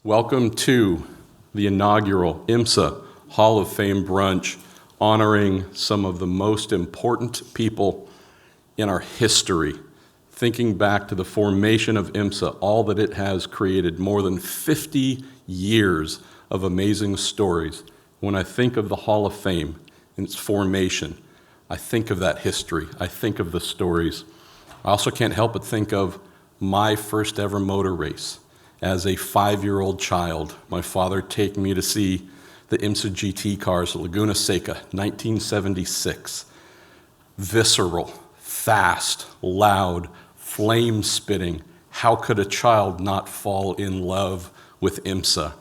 Welcome to the inaugural IMSA Hall of Fame brunch, honoring some of the most important people in our history. Thinking back to the formation of IMSA, all that it has created, more than 50 years of amazing stories. When I think of the Hall of Fame and its formation, I think of that history. I think of the stories. I also can't help but think of my first ever motor race. As a 5-year-old child, my father taking me to see the IMSA GT cars at Laguna Seca, 1976. Visceral, fast, loud, flame-spitting. How could a child not fall in love with IMSA?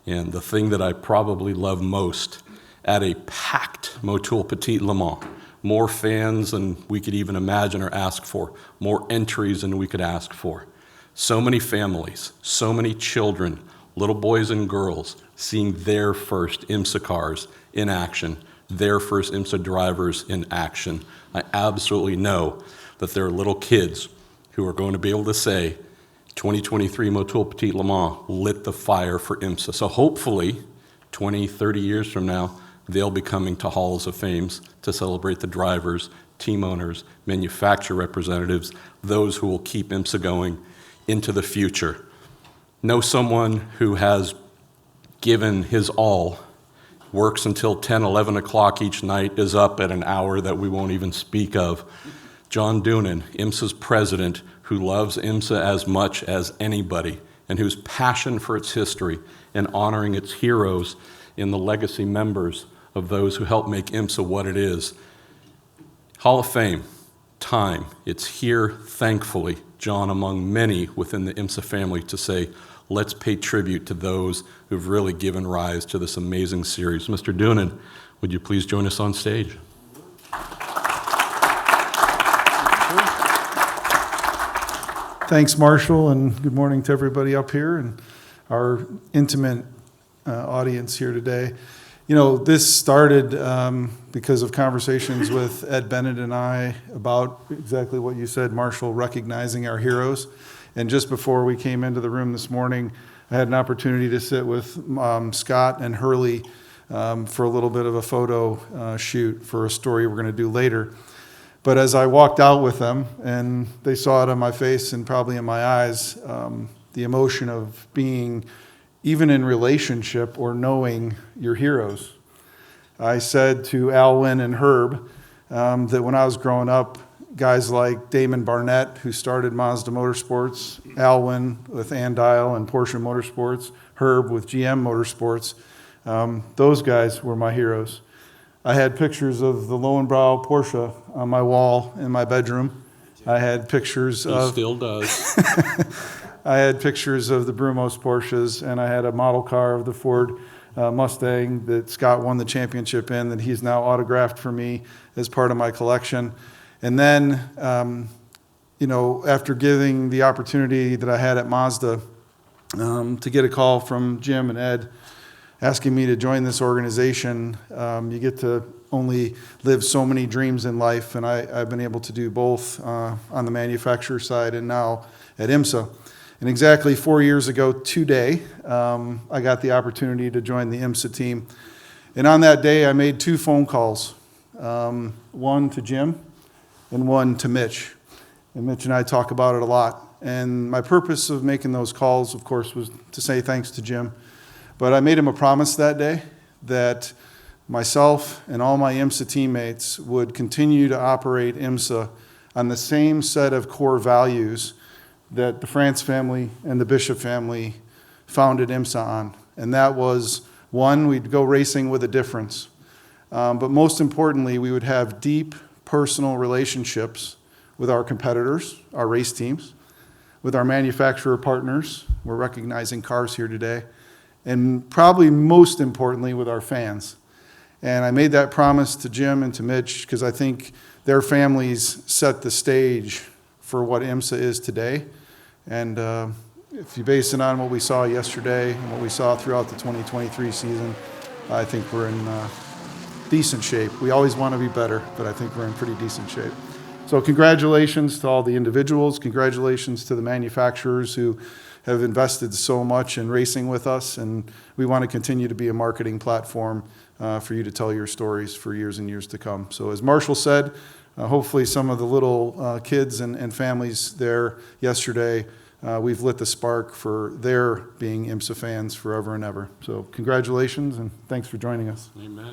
And the thing that I probably love most, at a packed Motul Petit Le Mans, more fans than we could even imagine or ask for, more entries than we could ask for. So many families, so many children, little boys and girls, seeing their first IMSA cars in action, their first IMSA drivers in action. I absolutely know that there are little kids who are going to be able to say, 2023 Motul Petit Le Mans lit the fire for IMSA. So hopefully, 20, 30 years from now, they'll be coming to Halls of Fames to celebrate the drivers, team owners, manufacturer representatives, those who will keep IMSA going into the future. Know someone who has given his all, works until 10, 11 o'clock each night, is up at an hour that we won't even speak of. John Doonan, IMSA's president, who loves IMSA as much as anybody, and whose passion for its history and honoring its heroes in the legacy members of those who helped make IMSA what it is. Hall of Fame, time, it's here, thankfully, John among many within the IMSA family, to say, let's pay tribute to those who've really given rise to this amazing series. Mr. Doonan, would you please join us on stage? Thanks, Marshall, and good morning to everybody up here and our intimate audience here today. You know, this started because of conversations with Ed Bennett and I about exactly what you said, Marshall, recognizing our heroes. And just before we came into the room this morning, I had an opportunity to sit with Scott and Hurley for a little bit of a photo shoot for a story we're going to do later. But as I walked out with them, and they saw it on my face and probably in my eyes, the emotion of being even in relationship or knowing your heroes. I said to Alwyn and Herb that when I was growing up, guys like Damon Barnett, who started Mazda Motorsports, Alwyn with Andile and Porsche Motorsports, Herb with GM Motorsports, those guys were my heroes. I had pictures of the Lowenbrow Porsche on my wall in my bedroom. I had pictures of... He still does. I had pictures of the Brumos Porsches, and I had a model car of the Ford Mustang that Scott won the championship in, that he's now autographed for me as part of my collection. And then, after getting the opportunity that I had at Mazda to get a call from Jim and Ed asking me to join this organization, you get to only live so many dreams in life, and I've been able to do both on the manufacturer side and now at IMSA. And exactly 4 years ago today, I got the opportunity to join the IMSA team. And on that day, I made 2 phone calls, one to Jim and one to Mitch. And Mitch and I talk about it a lot. And my purpose of making those calls, of course, was to say thanks to Jim. But I made him a promise that day that myself and all my IMSA teammates would continue to operate IMSA on the same set of core values that the France family and the Bishop family founded IMSA on. And that was, 1, we'd go racing with a difference. But most importantly, we would have deep personal relationships with our competitors, our race teams, with our manufacturer partners. We're recognizing cars here today. And probably most importantly, with our fans. And I made that promise to Jim and to Mitch because I think their families set the stage for what IMSA is today. And if you base it on what we saw yesterday and what we saw throughout the 2023 season, I think we're in decent shape. We always want to be better, but I think we're in pretty decent shape. So congratulations to all the individuals. Congratulations to the manufacturers who have invested so much in racing with us. And we want to continue to be a marketing platform for you to tell your stories for years and years to come. So as Marshall said, hopefully some of the little kids and families there yesterday, we've lit the spark for their being IMSA fans forever and ever. So congratulations and thanks for joining us. Amen.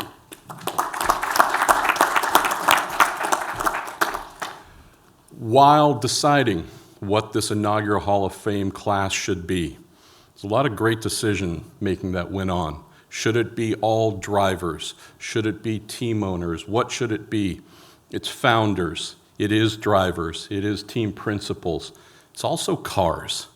While deciding what this inaugural Hall of Fame class should be, there's a lot of great decision making that went on. Should it be all drivers? Should it be team owners? What should it be? It's founders, it is drivers, it is team principals. It's also cars.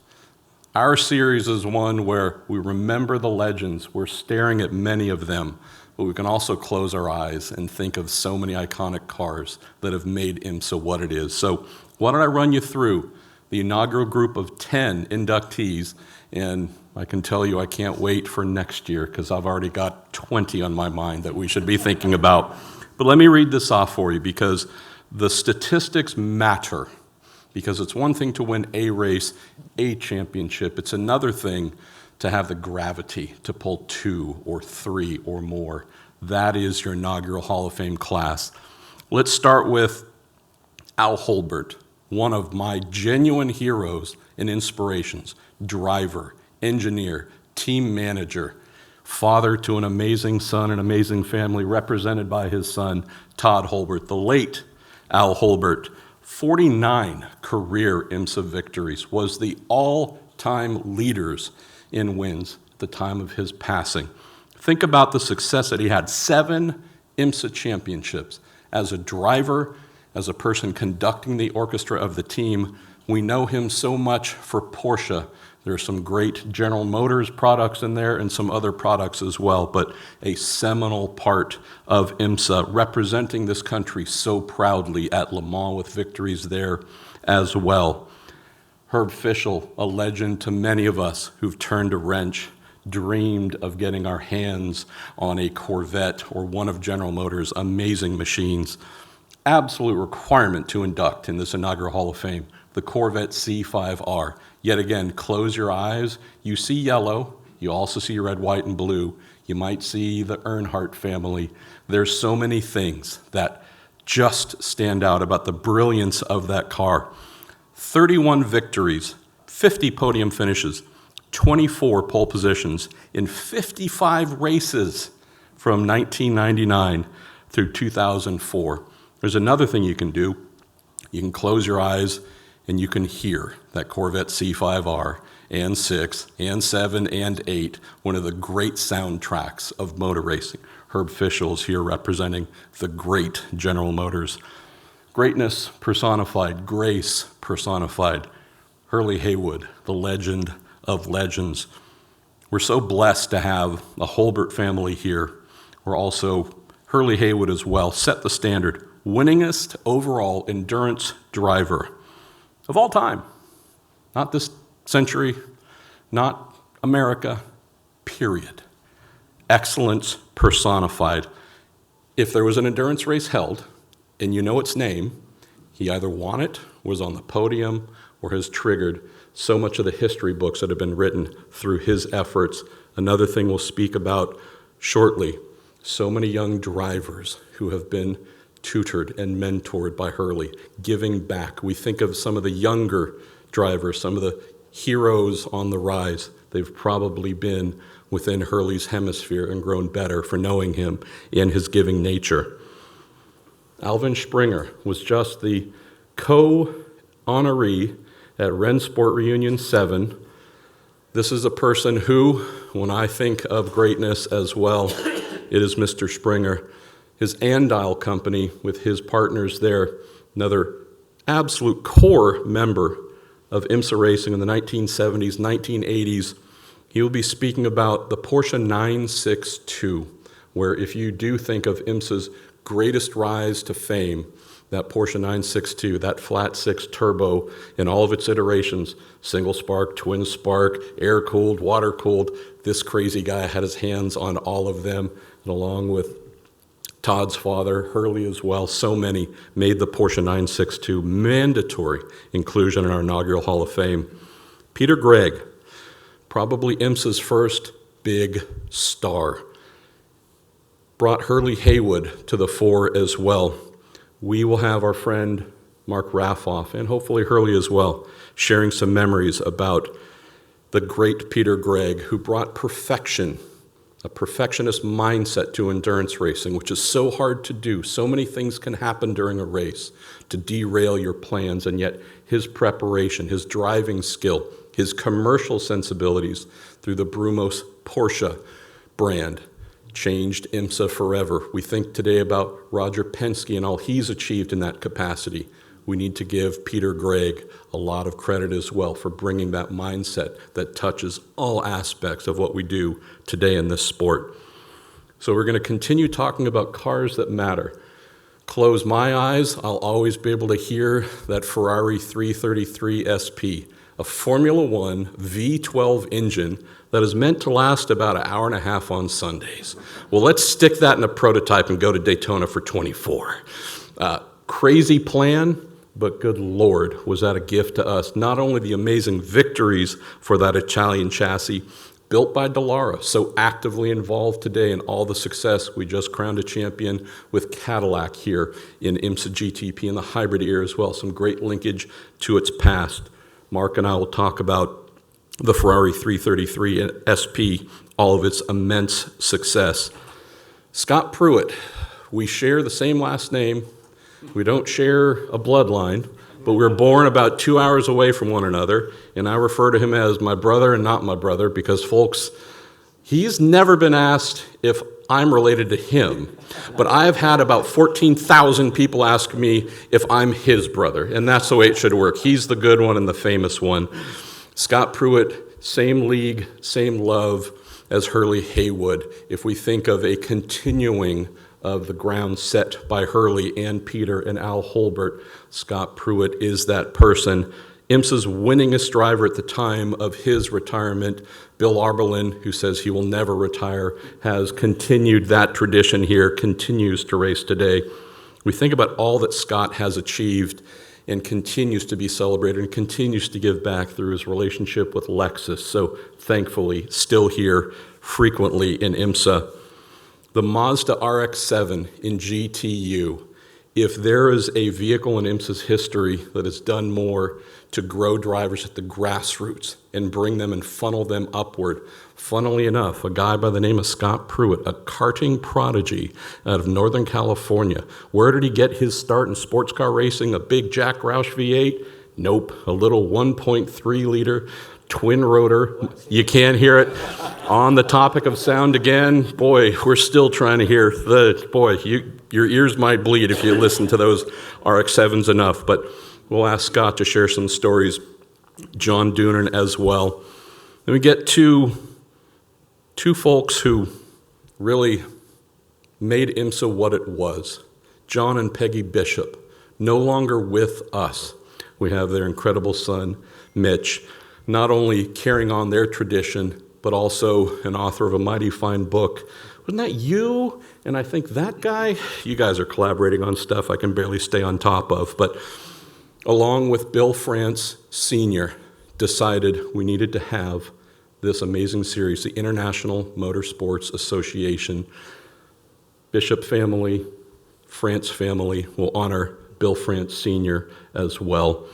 Our series is one where we remember the legends. We're staring at many of them, but we can also close our eyes and think of so many iconic cars that have made IMSA what it is. So why don't I run you through the inaugural group of 10 inductees, and I can tell you I can't wait for next year because I've already got 20 on my mind that we should be thinking about. But let me read this off for you because the statistics matter. Because it's one thing to win a race, a championship. It's another thing to have the gravity to pull 2 or 3 or more. That is your inaugural Hall of Fame class. Let's start with Al Holbert, one of my genuine heroes and inspirations. Driver, engineer, team manager, father to an amazing son, an amazing family represented by his son, Todd Holbert, the late Al Holbert. 49 career IMSA victories, was the all-time leaders in wins at the time of his passing. Think about the success that he had. 7 IMSA championships. As a driver, as a person conducting the orchestra of the team, we know him so much for Porsche. There's some great General Motors products in there and some other products as well, but a seminal part of IMSA representing this country so proudly at Le Mans with victories there as well. Herb Fischel, a legend to many of us who've turned a wrench, dreamed of getting our hands on a Corvette or one of General Motors' amazing machines. Absolute requirement to induct in this inaugural Hall of Fame, the Corvette C5.R. Yet again, close your eyes. You see yellow. You also see red, white, and blue. You might see the Earnhardt family. There's so many things that just stand out about the brilliance of that car. 31 victories, 50 podium finishes, 24 pole positions in 55 races from 1999 through 2004. There's another thing you can do. You can close your eyes and you can hear that Corvette C5R and 6 and 7 and 8, one of the great soundtracks of motor racing. Herb Fischel is here representing the great General Motors. Greatness personified, grace personified. Hurley Haywood, the legend of legends. We're so blessed to have a Holbert family here. We're also Hurley Haywood as well, set the standard. Winningest overall endurance driver of all time. Not this century, not America, period. Excellence personified. If there was an endurance race held, and you know its name, he either won it, was on the podium, or has triggered so much of the history books that have been written through his efforts. Another thing we'll speak about shortly, so many young drivers who have been tutored and mentored by Hurley, giving back. We think of some of the younger drivers, some of the heroes on the rise. They've probably been within Hurley's hemisphere and grown better for knowing him and his giving nature. Alvin Springer was just the co-honoree at Rennsport Reunion 7. This is a person who, when I think of greatness as well, it is Mr. Springer. His Andile company with his partners there, another absolute core member of IMSA racing in the 1970s, 1980s. He will be speaking about the Porsche 962, where if you do think of IMSA's greatest rise to fame, that Porsche 962, that flat six turbo in all of its iterations, single spark, twin spark, air-cooled, water-cooled, this crazy guy had his hands on all of them, and along with Todd's father, Hurley as well, so many made the Porsche 962 mandatory inclusion in our inaugural Hall of Fame. Peter Gregg, probably IMSA's first big star, brought Hurley Haywood to the fore as well. We will have our friend Mark Raffoff, and hopefully Hurley as well, sharing some memories about the great Peter Gregg, who brought perfection, a perfectionist mindset to endurance racing, which is so hard to do. So many things can happen during a race to derail your plans, and yet his preparation, his driving skill, his commercial sensibilities through the Brumos Porsche brand changed IMSA forever. We think today about Roger Penske and all he's achieved in that capacity. We need to give Peter Gregg a lot of credit as well for bringing that mindset that touches all aspects of what we do today in this sport. So we're going to continue talking about cars that matter. Close my eyes, I'll always be able to hear that Ferrari 333 SP, a Formula One V12 engine that is meant to last about an hour and a half on Sundays. Well, let's stick that in a prototype and go to Daytona for 24. Crazy plan, but good Lord, was that a gift to us. Not only the amazing victories for that Italian chassis, built by Dallara, so actively involved today in all the success. We just crowned a champion with Cadillac here in IMSA GTP in the hybrid era as well. Some great linkage to its past. Mark and I will talk about the Ferrari 333 and SP, all of its immense success. Scott Pruett, we share the same last name. We don't share a bloodline, but we're born about 2 hours away from one another, and I refer to him as my brother and not my brother because, folks, he's never been asked if I'm related to him, but I've had about 14,000 people ask me if I'm his brother, and that's the way it should work. He's the good one and the famous one. Scott Pruett, same league, same love as Hurley Haywood. If we think of a continuing of the ground set by Hurley and Peter and Al Holbert, Scott Pruett is that person. IMSA's winningest driver at the time of his retirement, Bill Arberlin, who says he will never retire, has continued that tradition here, continues to race today. We think about all that Scott has achieved and continues to be celebrated and continues to give back through his relationship with Lexus. So thankfully, still here frequently in IMSA. The Mazda RX-7 in GTU, if there is a vehicle in IMSA's history that has done more to grow drivers at the grassroots and bring them and funnel them upward, funnily enough, a guy by the name of Scott Pruett, a karting prodigy out of Northern California. Where did he get his start in sports car racing? A big Jack Roush V8? Nope, a little 1.3 liter twin rotor. You can't hear it. On the topic of sound again, boy, we're still trying to hear your ears might bleed if you listen to those RX-7s enough, but we'll ask Scott to share some stories, John Doonan as well. Then we get two folks who really made IMSA what it was. John and Peggy Bishop, no longer with us. We have their incredible son, Mitch, not only carrying on their tradition, but also an author of a mighty fine book. Wasn't that you? And I think that guy, you guys are collaborating on stuff I can barely stay on top of, but along with Bill France Sr., decided we needed to have this amazing series, the International Motorsports Association. Bishop family, France family will honor Bill France Sr. as well.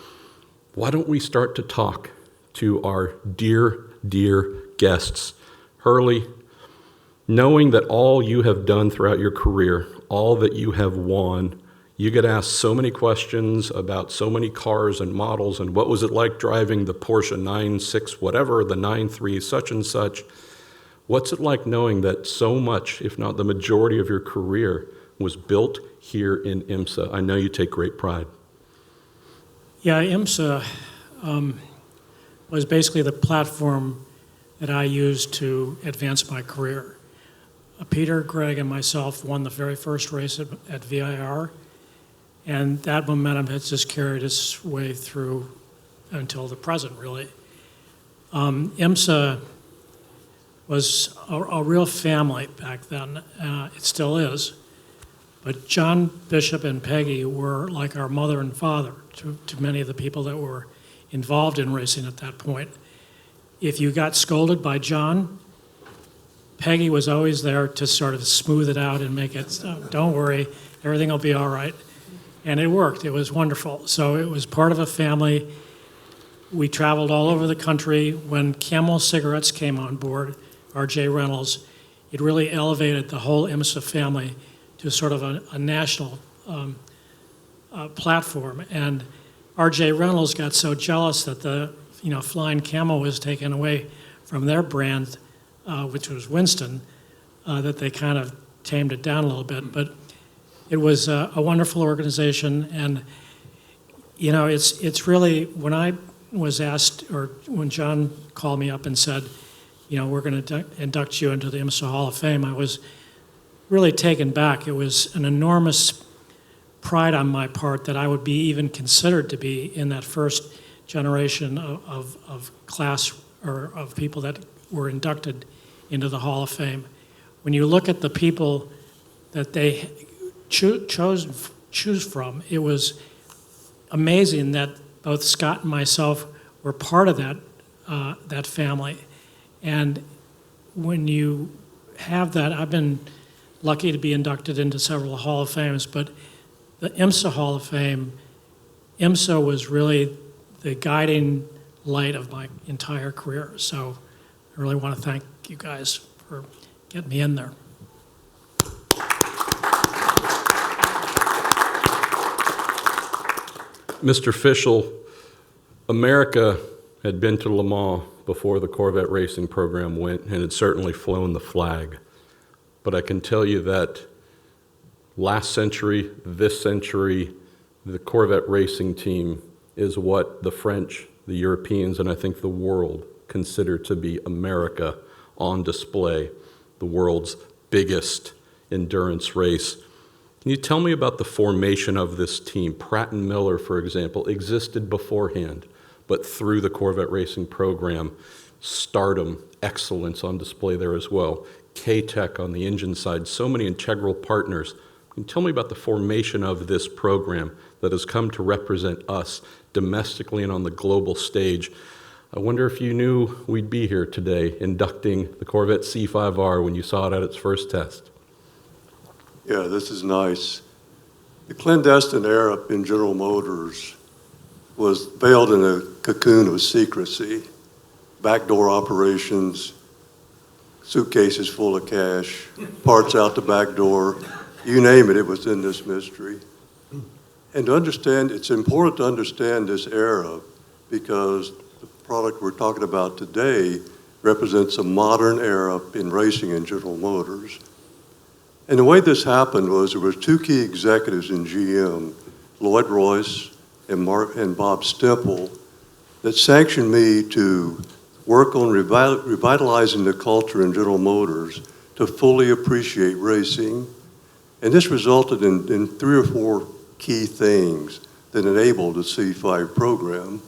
Why don't we start to talk to our dear, dear guests. Hurley, knowing that all you have done throughout your career, all that you have won, you get asked so many questions about so many cars and models, and what was it like driving the Porsche 9.6 whatever, the 9.3 such and such. What's it like knowing that so much, if not the majority of your career, was built here in IMSA? I know you take great pride. Yeah, IMSA was basically the platform that I used to advance my career. Peter, Gregg, and myself won the very first race at VIR, and that momentum has just carried its way through until the present, really. IMSA was a real family back then. It still is. But John Bishop and Peggy were like our mother and father to many of the people that were involved in racing at that point. If you got scolded by John, Peggy was always there to sort of smooth it out and make it, "Oh, don't worry, everything will be all right." And it worked. It was wonderful. So it was part of a family. We traveled all over the country. When Camel Cigarettes came on board, R.J. Reynolds, it really elevated the whole IMSA family to sort of a national platform. And R.J. Reynolds got so jealous that the Flying Camel was taken away from their brand, which was Winston, that they kind of tamed it down a little bit. But it was a wonderful organization, and it's really, when I was asked, or when John called me up and said, we're going to induct you into the IMSA Hall of Fame, I was really taken back. It was an enormous pride on my part that I would be even considered to be in that first generation of class, or of people that were inducted into the Hall of Fame. When you look at the people that they choose from, it was amazing that both Scott and myself were part of that family. And when you have that, I've been lucky to be inducted into several Hall of Fames, but the IMSA Hall of Fame, IMSA was really the guiding light of my entire career. So I really want to thank you guys for getting me in there. Mr. Fischel, America had been to Le Mans before the Corvette racing program went, and had certainly flown the flag. But I can tell you that last century, this century, the Corvette racing team is what the French, the Europeans, and I think the world consider to be America on display, the world's biggest endurance race. Can you tell me about the formation of this team? Pratt & Miller, for example, existed beforehand, but through the Corvette racing program, stardom, excellence on display there as well. K-Tech on the engine side, so many integral partners. Can you tell me about the formation of this program that has come to represent us domestically and on the global stage? I wonder if you knew we'd be here today inducting the Corvette C5.R when you saw it at its first test. Yeah, this is nice. The clandestine era in General Motors was veiled in a cocoon of secrecy, backdoor operations, suitcases full of cash, parts out the back door, you name it, it was in this mystery. And to understand, it's important to understand this era because the product we're talking about today represents a modern era in racing in General Motors. And the way this happened was there were two key executives in GM, Lloyd Royce and Bob Stemple, that sanctioned me to work on revitalizing the culture in General Motors to fully appreciate racing. And this resulted in 3 or 4 key things that enabled the C5 program.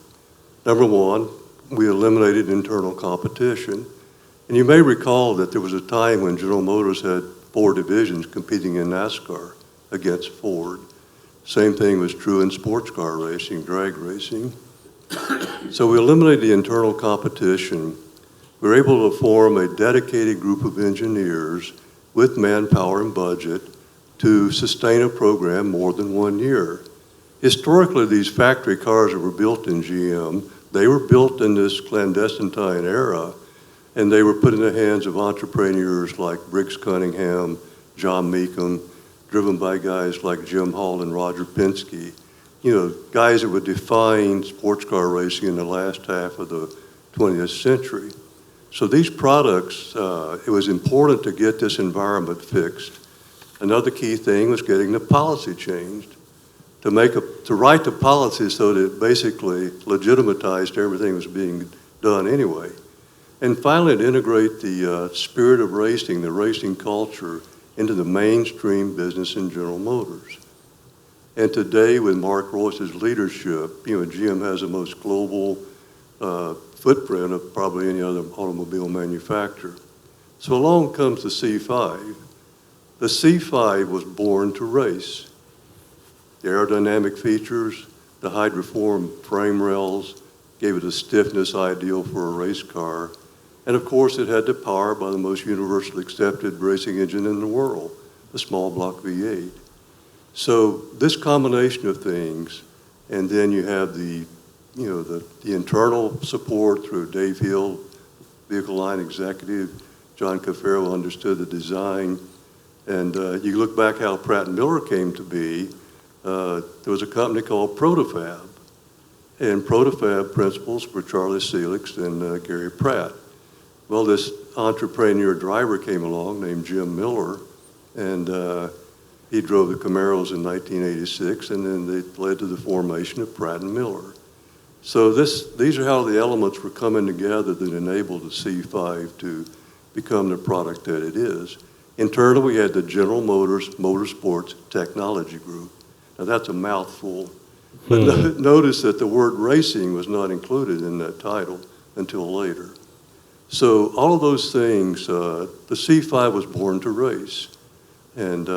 Number one, we eliminated internal competition. And you may recall that there was a time when General Motors had 4 divisions competing in NASCAR against Ford. Same thing was true in sports car racing, drag racing. So we eliminated the internal competition. We were able to form a dedicated group of engineers with manpower and budget to sustain a program more than 1 year. Historically, these factory cars that were built in GM, they were built in this clandestine era, and they were put in the hands of entrepreneurs like Briggs Cunningham, John Meekum, driven by guys like Jim Hall and Roger Penske, guys that would define sports car racing in the last half of the 20th century. So these products, it was important to get this environment fixed. Another key thing was getting the policy changed to write the policy so that it basically legitimatized everything that was being done anyway. And finally, to integrate the spirit of racing, the racing culture, into the mainstream business in General Motors. And today, with Mark Royce's leadership, GM has the most global footprint of probably any other automobile manufacturer. So along comes the C5. The C5 was born to race. The aerodynamic features, the hydroform frame rails gave it a stiffness ideal for a race car. And of course, it had the power by the most universally accepted racing engine in the world, the small block V8. So this combination of things, and then you have the internal support through Dave Hill, vehicle line executive. John Cafaro understood the design. And you look back how Pratt & Miller came to be, there was a company called Protofab. And Protofab principals were Charlie Seelix and Gary Pratt. Well, this entrepreneur driver came along named Jim Miller, and he drove the Camaros in 1986, and then they led to the formation of Pratt & Miller. So these are how the elements were coming together that enabled the C5 to become the product that it is. Internally, we had the General Motors Motorsports Technology Group. Now, that's a mouthful. But notice that the word racing was not included in that title until later. So all of those things, the C5 was born to race. And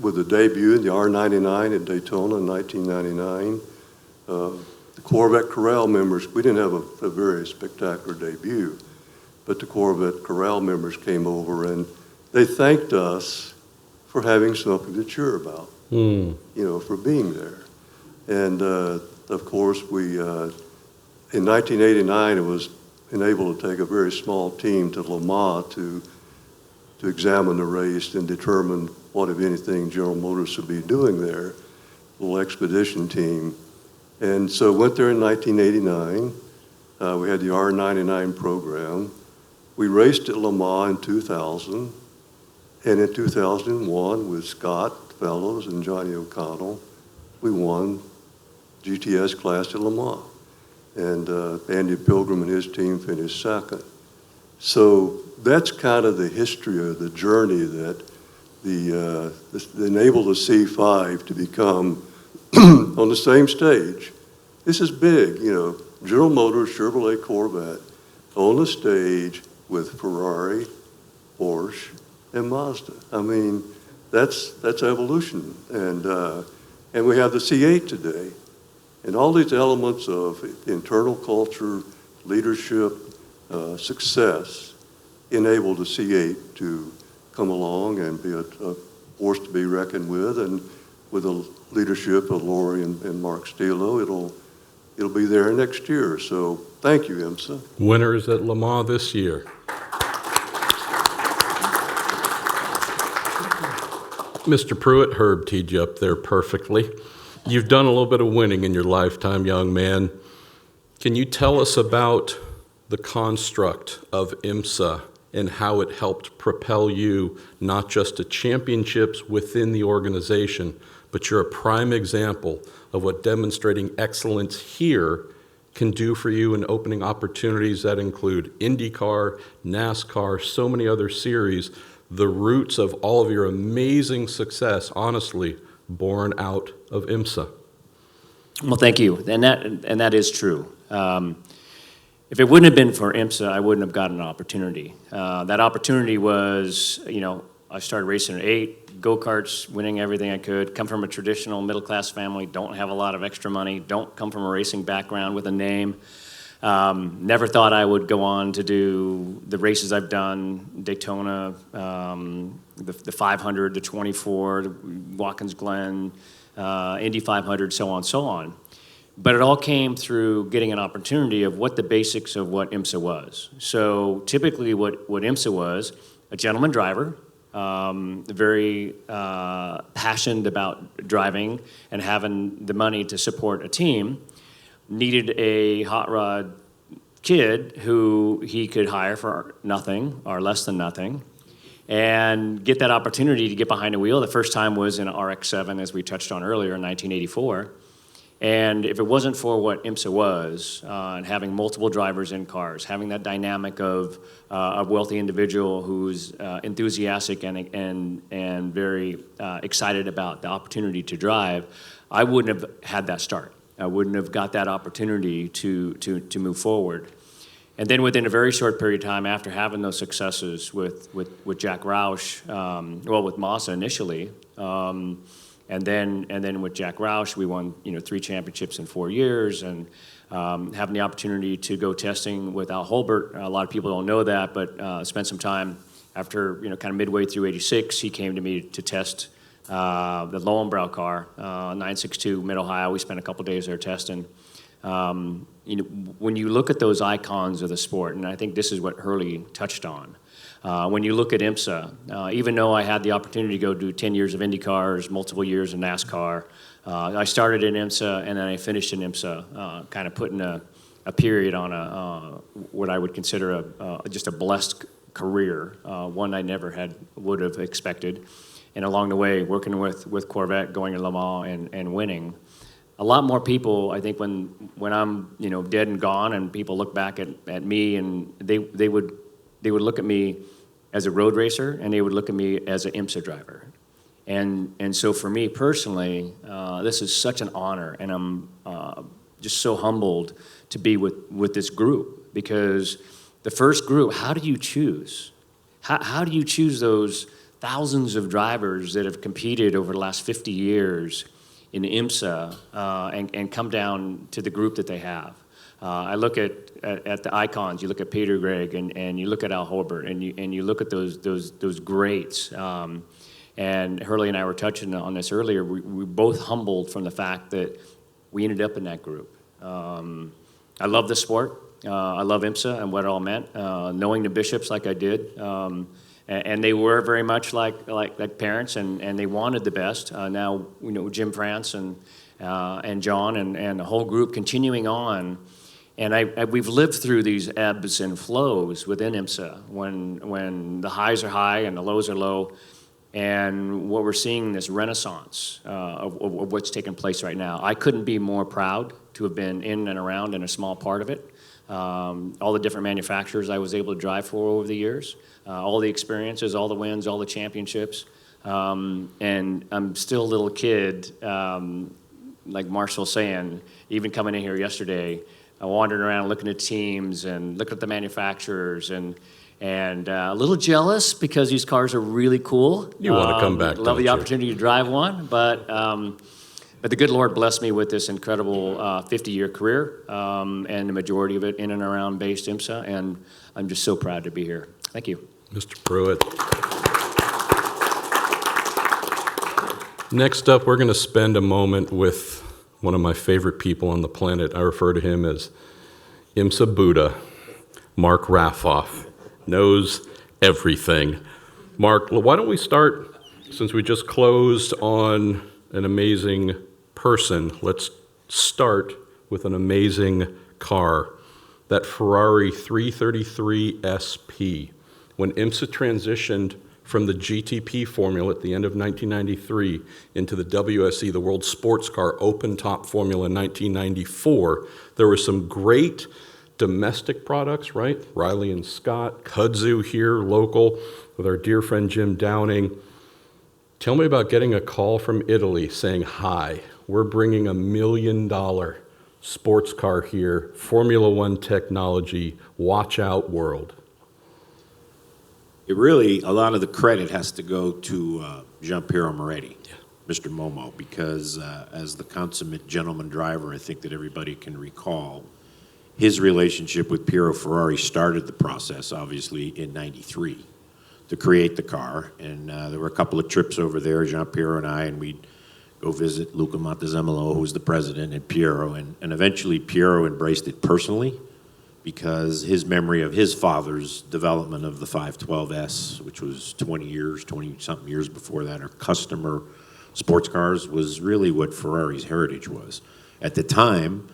with the debut in the R99 at Daytona in 1999, the Corvette Corral members, we didn't have a very spectacular debut, but the Corvette Corral members came over and they thanked us for having something to cheer about, for being there. And of course, we, in 1989, it was enabled to take a very small team to Le Mans to examine the race and determine what, if anything, General Motors should be doing there, a little expedition team. And so went there in 1989. We had the R99 program. We raced at Le Mans in 2000. And in 2001, with Scott Fellows and Johnny O'Connell, we won GTS class at Le Mans. And Andy Pilgrim and his team finished second. So that's kind of the history of the journey that enabled the C5 to become on the same stage. This is big, General Motors, Chevrolet, Corvette on the stage with Ferrari, Porsche, and Mazda. I mean, that's evolution. And we have the C8 today. And all these elements of internal culture, leadership, success enabled the C8 to come along and be a force to be reckoned with. And with the leadership of Lori and Mark Stilo, it'll be there next year. So thank you, IMSA. Winners at Le Mans this year. Mr. Pruett, Herb teed you up there perfectly. You've done a little bit of winning in your lifetime, young man. Can you tell us about the construct of IMSA and how it helped propel you not just to championships within the organization, but you're a prime example of what demonstrating excellence here can do for you in opening opportunities that include IndyCar, NASCAR, so many other series, the roots of all of your amazing success, honestly, born out of IMSA. Well, thank you, and that is true. If it wouldn't have been for IMSA, I wouldn't have gotten an opportunity. That opportunity was, I started racing at 8, go-karts, winning everything I could, come from a traditional middle-class family, don't have a lot of extra money, don't come from a racing background with a name. Never thought I would go on to do the races I've done, Daytona, the 500, the 24, the Watkins Glen, Indy 500, so on. But it all came through getting an opportunity of what the basics of what IMSA was. So typically what IMSA was, a gentleman driver, very passionate about driving and having the money to support a team, needed a hot rod kid who he could hire for nothing or less than nothing and get that opportunity to get behind a wheel. The first time was in an RX-7, as we touched on earlier, in 1984. And if it wasn't for what IMSA was, and having multiple drivers in cars, having that dynamic of a wealthy individual who's enthusiastic and very excited about the opportunity to drive, I wouldn't have had that start. I wouldn't have got that opportunity to move forward. And then within a very short period of time, after having those successes with Jack Roush, with Mazda initially, and then with Jack Roush, we won 3 championships in 4 years, and having the opportunity to go testing with Al Holbert. A lot of people don't know that, but spent some time after kind of midway through '86. He came to me to test the Lowenbrow car, 962 Mid-Ohio. We spent a couple days there testing. When you look at those icons of the sport, and I think this is what Hurley touched on, when you look at IMSA, even though I had the opportunity to go do 10 years of Indy cars, multiple years in NASCAR, I started in IMSA and then I finished in IMSA, kind of putting a period on what I would consider just a blessed career, one I never would have expected. And along the way, working with Corvette, going to Le Mans and winning. A lot more people, I think, when I'm dead and gone, and people look back at me, and they would look at me as a road racer, and they would look at me as an IMSA driver. And so for me personally, this is such an honor, and I'm just so humbled to be with this group, because the first group, how do you choose? How do you choose those thousands of drivers that have competed over the last 50 years in IMSA and come down to the group that they have? I look at the icons. You look at Peter, Gregg, and you look at Al Holbert, and you look at those greats. And Hurley and I were touching on this earlier. We both humbled from the fact that we ended up in that group. I love the sport. I love IMSA and what it all meant. Knowing the Bishops like I did. And they were very much like parents, and they wanted the best. Now, Jim France and John and the whole group continuing on. And we've lived through these ebbs and flows within IMSA when the highs are high and the lows are low. And what we're seeing, this renaissance of what's taking place right now. I couldn't be more proud to have been in and around and a small part of it. All the different manufacturers I was able to drive for over the years, all the experiences, all the wins, all the championships. And I'm still a little kid, like Marshall saying, even coming in here yesterday, wandering around looking at teams and looking at the manufacturers and a little jealous because these cars are really cool. You want to come back, love don't the you? opportunity to drive one, but the good Lord blessed me with this incredible 50-year career, and the majority of it in and around based IMSA, and I'm just so proud to be here. Thank you. Mr. Pruett. Next up, we're going to spend a moment with one of my favorite people on the planet. I refer to him as IMSA Buddha, Mark Raffoff. Knows everything. Mark, why don't we start, since we just closed on an amazing person, let's start with an amazing car, that Ferrari 333 SP. When IMSA transitioned from the GTP formula at the end of 1993 into the WSE, the World Sports Car Open Top Formula in 1994, there were some great domestic products, right? Riley and Scott, Kudzu here, local, with our dear friend Jim Downing. Tell me about getting a call from Italy saying, hi, we're bringing $1 million sports car here, Formula One technology, watch out world. A lot of the credit has to go to Giampiero Moretti, Mr. Momo, because as the consummate gentleman driver, I think that everybody can recall, his relationship with Piero Ferrari started the process, obviously, in '93 to create the car. And there were a couple of trips over there, Giampiero and I, and we'd go visit Luca Montezemolo, who was the president, and Piero. And eventually Piero embraced it personally because his memory of his father's development of the 512S, which was 20-something years before that, or customer sports cars, was really what Ferrari's heritage was. At the time,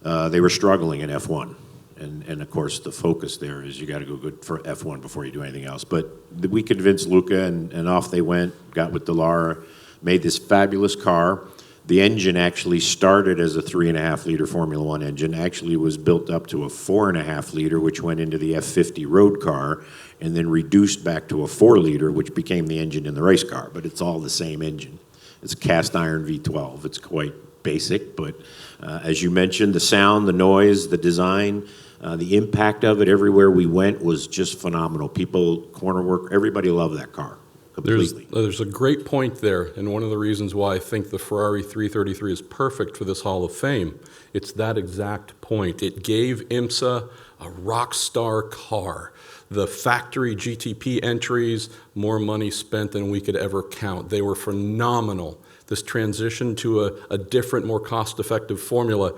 they were struggling in F1. And of course, the focus there is you got to go good for F1 before you do anything else. But we convinced Luca, and off they went, got with Dallara, made this fabulous car. The engine actually started as a 3.5-liter Formula One engine, actually was built up to a 4.5-liter, which went into the F50 road car, and then reduced back to a 4-liter, which became the engine in the race car. But it's all the same engine. It's a cast iron V12. It's quite basic, but as you mentioned, the sound, the noise, the design, The impact of it everywhere we went was just phenomenal. People, corner work, everybody loved that car completely. There's a great point there, and one of the reasons why I think the Ferrari 333 is perfect for this Hall of Fame, it's that exact point. It gave IMSA a rock star car. The factory GTP entries, more money spent than we could ever count. They were phenomenal. This transition to a different, more cost-effective formula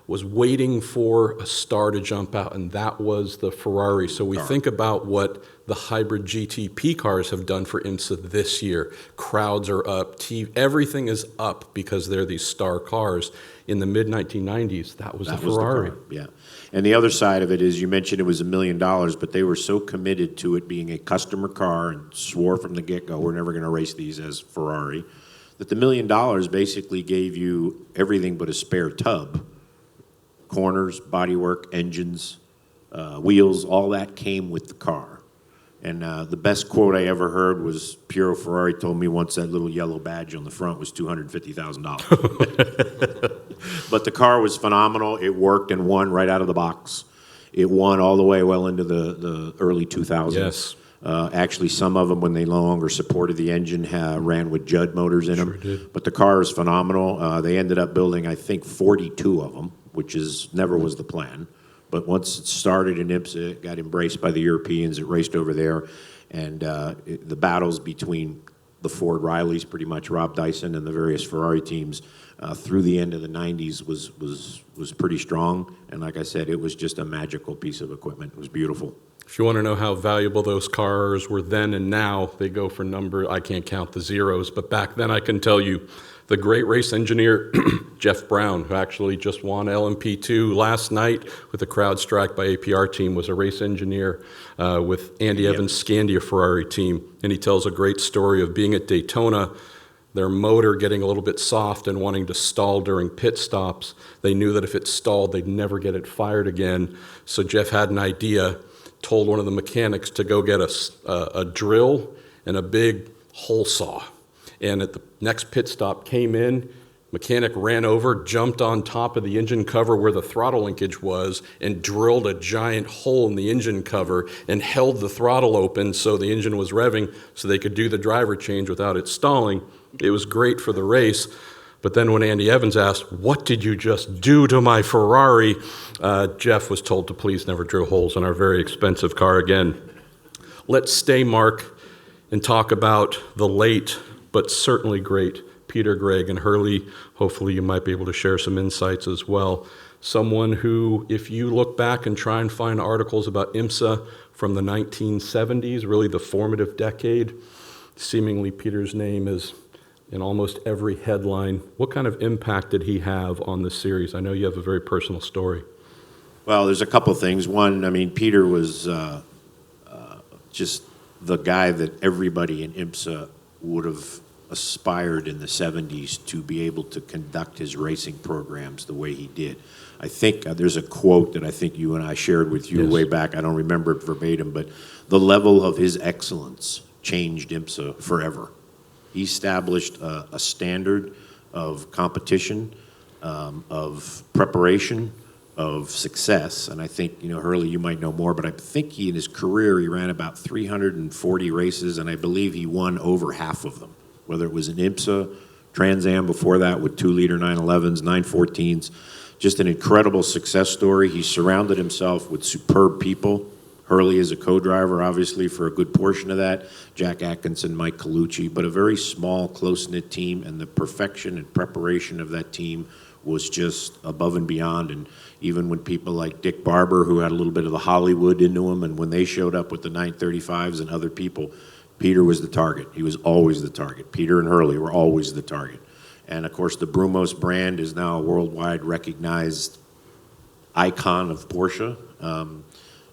was waiting for a star to jump out, and that was the Ferrari. So we think about what the hybrid GTP cars have done for IMSA this year. Crowds are up, everything is up because they're these star cars. In the mid-1990s, that was the Ferrari. Yeah. And the other side of it is, you mentioned it was $1 million, but they were so committed to it being a customer car and swore from the get-go, we're never going to race these as Ferrari, that the $1 million basically gave you everything but a spare tub. Corners, bodywork, engines, wheels, all that came with the car. And the best quote I ever heard was Piero Ferrari told me once that little yellow badge on the front was $250,000. But the car was phenomenal. It worked and won right out of the box. It won all the way well into the early 2000s. Yes. Actually, some of them, when they no longer supported the engine, ran with Judd motors in them. Sure did. But the car is phenomenal. They ended up building, I think, 42 of them, which never was the plan. But once it started in IMSA, it got embraced by the Europeans. It raced over there. And the battles between the Ford Rileys, pretty much Rob Dyson, and the various Ferrari teams through the end of the 90s was pretty strong. And like I said, it was just a magical piece of equipment. It was beautiful. If you want to know how valuable those cars were then and now, they go for I can't count the zeros, but back then I can tell you the great race engineer, Jeff Brown, who actually just won LMP2 last night with the CrowdStrike by APR team, was a race engineer with Andy Evans' Scandia Ferrari team. And he tells a great story of being at Daytona, their motor getting a little bit soft and wanting to stall during pit stops. They knew that if it stalled, they'd never get it fired again. So Jeff had an idea, told one of the mechanics to go get a drill and a big hole saw. And at the next pit stop, came in, mechanic ran over, jumped on top of the engine cover where the throttle linkage was, and drilled a giant hole in the engine cover and held the throttle open so the engine was revving so they could do the driver change without it stalling. It was great for the race. But then when Andy Evans asked, "What did you just do to my Ferrari?" Jeff was told to please never drill holes in our very expensive car again. Let's stay, Mark, and talk about the late but certainly great Peter Gregg. And Hurley, hopefully you might be able to share some insights as well. Someone who, if you look back and try and find articles about IMSA from the 1970s, really the formative decade, seemingly Peter's name is in almost every headline. What kind of impact did he have on the series? I know you have a very personal story. Well, there's a couple things. One, I mean, Peter was just the guy that everybody in IMSA would have aspired in the 70s to be able to conduct his racing programs the way he did. I think there's a quote that I think you and I shared with you way back. I don't remember it verbatim, but the level of his excellence changed IMSA forever. He established a standard of competition, of preparation, of success. And I think, Hurley, you might know more, but I think in his career, he ran about 340 races, and I believe he won over half of them, whether it was an IMSA, Trans Am before that with 2-liter 911s, 914s. Just an incredible success story. He surrounded himself with superb people. Hurley is a co-driver, obviously, for a good portion of that. Jack Atkinson, Mike Colucci, but a very small, close-knit team, and the perfection and preparation of that team was just above and beyond. And even when people like Dick Barber, who had a little bit of the Hollywood into him, and when they showed up with the 935s and other people, Peter was the target. He was always the target. Peter and Hurley were always the target. And, of course, the Brumos brand is now a worldwide recognized icon of Porsche.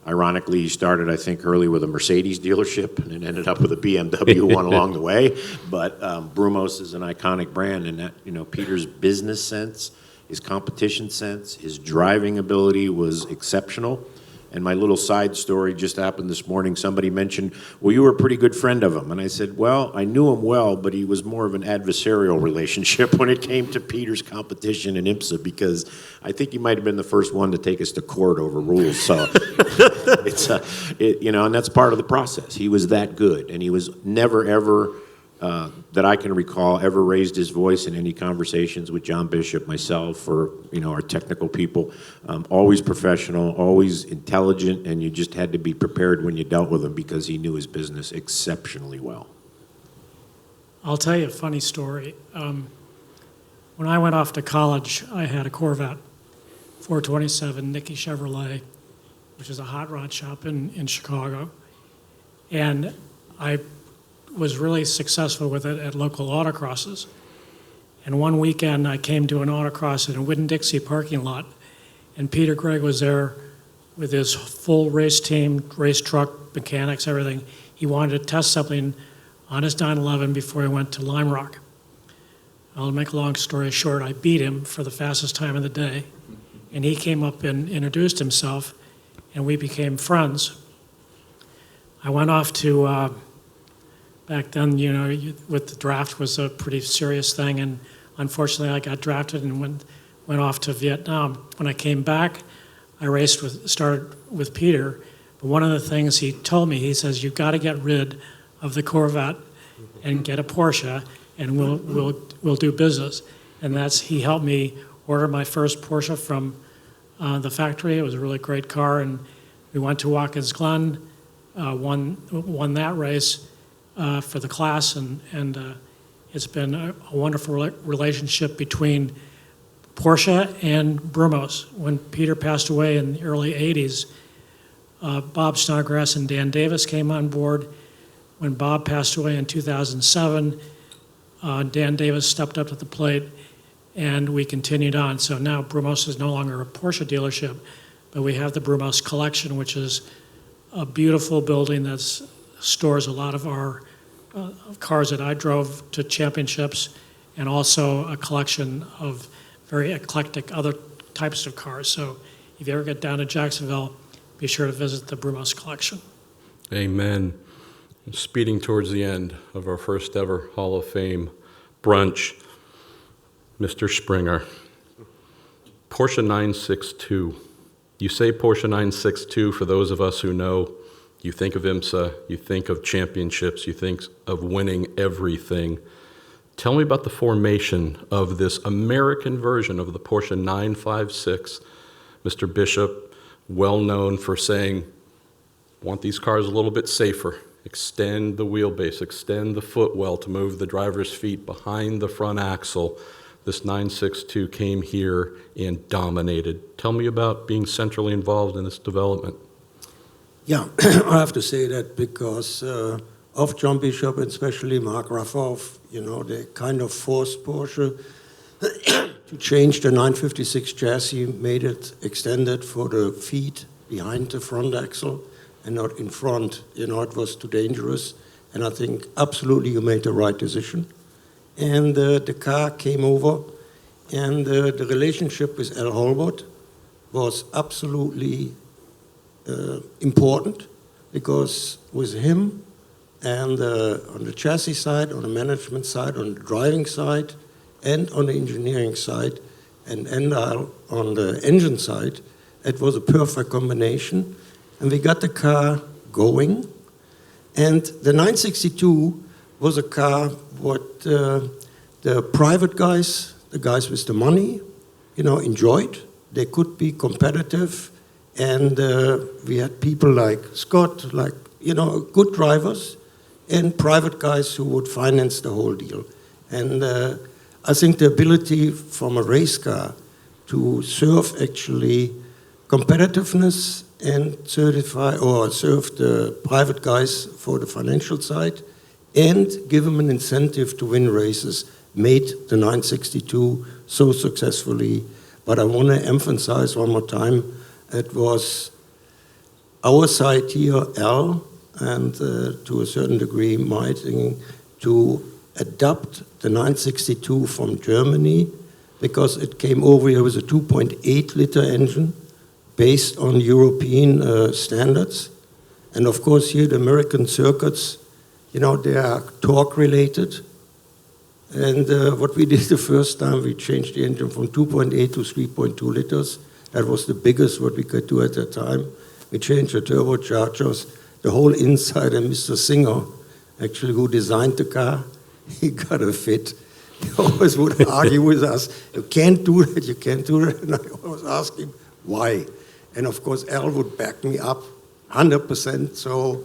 Ironically, he started, I think, Hurley with a Mercedes dealership and it ended up with a BMW one along the way. But Brumos is an iconic brand, and that, Peter's business sense, his competition sense, his driving ability was exceptional. And my little side story just happened this morning. Somebody mentioned, well, you were a pretty good friend of him. And I said, well, I knew him well, but he was more of an adversarial relationship when it came to Peter's competition in IMSA, because I think he might have been the first one to take us to court over rules. So and that's part of the process. He was that good, and he was never, ever, that I can recall, ever raised his voice in any conversations with John Bishop, myself, or our technical people. Always professional, always intelligent, and you just had to be prepared when you dealt with him because he knew his business exceptionally well. I'll tell you a funny story. When I went off to college, I had a Corvette 427 Nicky Chevrolet, which is a hot rod shop in Chicago. And I was really successful with it at local autocrosses. And one weekend I came to an autocross in a Winn-Dixie parking lot, and Peter Gregg was there with his full race team, race truck, mechanics, everything. He wanted to test something on his 911 before he went to Lime Rock. I'll make a long story short, I beat him for the fastest time of the day, and he came up and introduced himself, and we became friends. I went off to back then, with the draft was a pretty serious thing, and unfortunately I got drafted and went off to Vietnam. When I came back, I started with Peter, but one of the things he told me, he says, you've got to get rid of the Corvette and get a Porsche, and we'll do business. And he helped me order my first Porsche from the factory. It was a really great car, and we went to Watkins Glen, won that race for the class, and it's been a wonderful relationship between Porsche and Brumos. When Peter passed away in the early 80s, Bob Snodgrass and Dan Davis came on board. When Bob passed away in 2007, Dan Davis stepped up to the plate, and we continued on. So now Brumos is no longer a Porsche dealership, but we have the Brumos Collection, which is a beautiful building that stores a lot of our cars that I drove to championships, and also a collection of very eclectic other types of cars. So if you ever get down to Jacksonville, be sure to visit the Brumos Collection. Amen. Speeding towards the end of our first ever Hall of Fame brunch, Mr. Springer, Porsche 962. You say Porsche 962, for those of us who know, you think of IMSA, you think of championships, you think of winning everything. Tell me about the formation of this American version of the Porsche 956. Mr. Bishop, well known for saying, want these cars a little bit safer. Extend the wheelbase, extend the footwell to move the driver's feet behind the front axle. This 962 came here and dominated. Tell me about being centrally involved in this development. Yeah, I have to say that because of John Bishop, and especially Mark Raffoff, they kind of forced Porsche to change the 956 chassis, made it extended for the feet behind the front axle and not in front. It was too dangerous. And I think absolutely you made the right decision. And the car came over, and the relationship with Al Holbert was absolutely important, because with him and on the chassis side, on the management side, on the driving side, and on the engineering side, and on the engine side, it was a perfect combination. And we got the car going. And the 962 was a car what the private guys, the guys with the money, enjoyed. They could be competitive. And we had people like Scott, good drivers, and private guys who would finance the whole deal. And I think the ability from a race car to serve actually competitiveness and serve the private guys for the financial side and give them an incentive to win races made the 962 so successfully. But I want to emphasize one more time, it was our side here, Al, and to a certain degree, my thing, to adapt the 962 from Germany, because it came over here with a 2.8-liter engine, based on European standards. And of course, here the American circuits, you know, they are torque related. And what we did the first time, we changed the engine from 2.8 to 3.2 liters. That was the biggest what we could do at that time. We changed the turbochargers, the whole inside, and Mr. Singer, actually, who designed the car, he got a fit. He always would argue with us, you can't do that, you can't do that. And I always asked him, why? And of course, Al would back me up 100%. So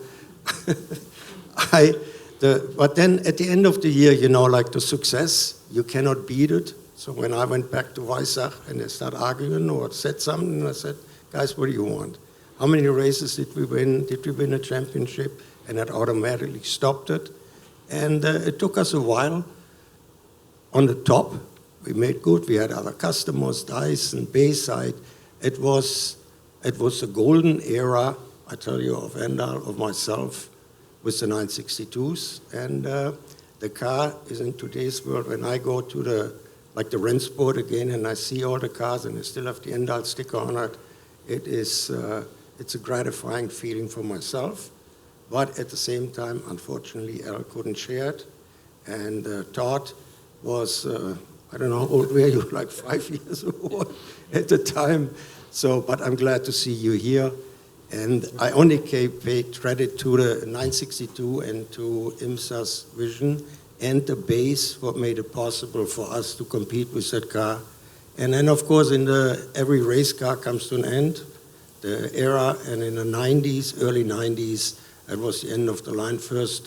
but then at the end of the year, you know, like the success, you cannot beat it. So when I went back to Weissach and they started arguing or said something, I said, guys, what do you want? How many races did we win? Did we win a championship? And that automatically stopped it. And it took us a while. On the top, we made good. We had other customers, Dyson, Bayside. It was a golden era, I tell you, of Endal, of myself, with the 962s. And the car is in today's world. When I go to the Rennsport again and I see all the cars and they still have the Endal sticker on it, it's a gratifying feeling for myself. But at the same time, unfortunately, Al couldn't share it. And Todd was, I don't know, how old were you, like 5 years old at the time. So, but I'm glad to see you here. And I only pay credit to the 962 and to IMSA's vision and the base, what made it possible for us to compete with that car. And then, of course, every race car comes to an end. The era, and in the 90s, early 90s, that was the end of the line. First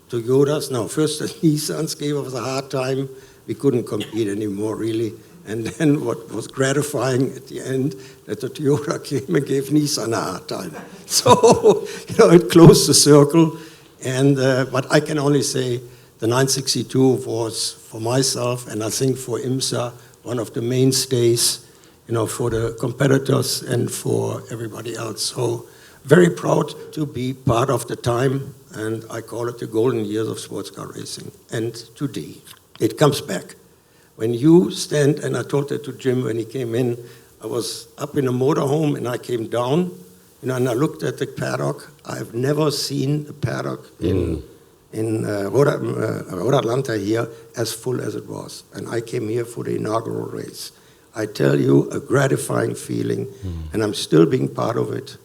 Toyotas, no, first the Nissans gave us a hard time. We couldn't compete anymore, really. And then what was gratifying at the end, that the Toyota came and gave Nissan a hard time. So, you know, it closed the circle. And but I can only say the 962 was, for myself, and I think for IMSA, one of the mainstays, you know, for the competitors and for everybody else. So very proud to be part of the time, and I call it the golden years of sports car racing. And today, it comes back. When you stand, and I told that to Jim when he came in, I was up in a motorhome and I came down, you know, and I looked at the paddock. I've never seen a paddock in Road Atlanta here as full as it was. And I came here for the inaugural race. I tell you, a gratifying feeling, and I'm still being part of it.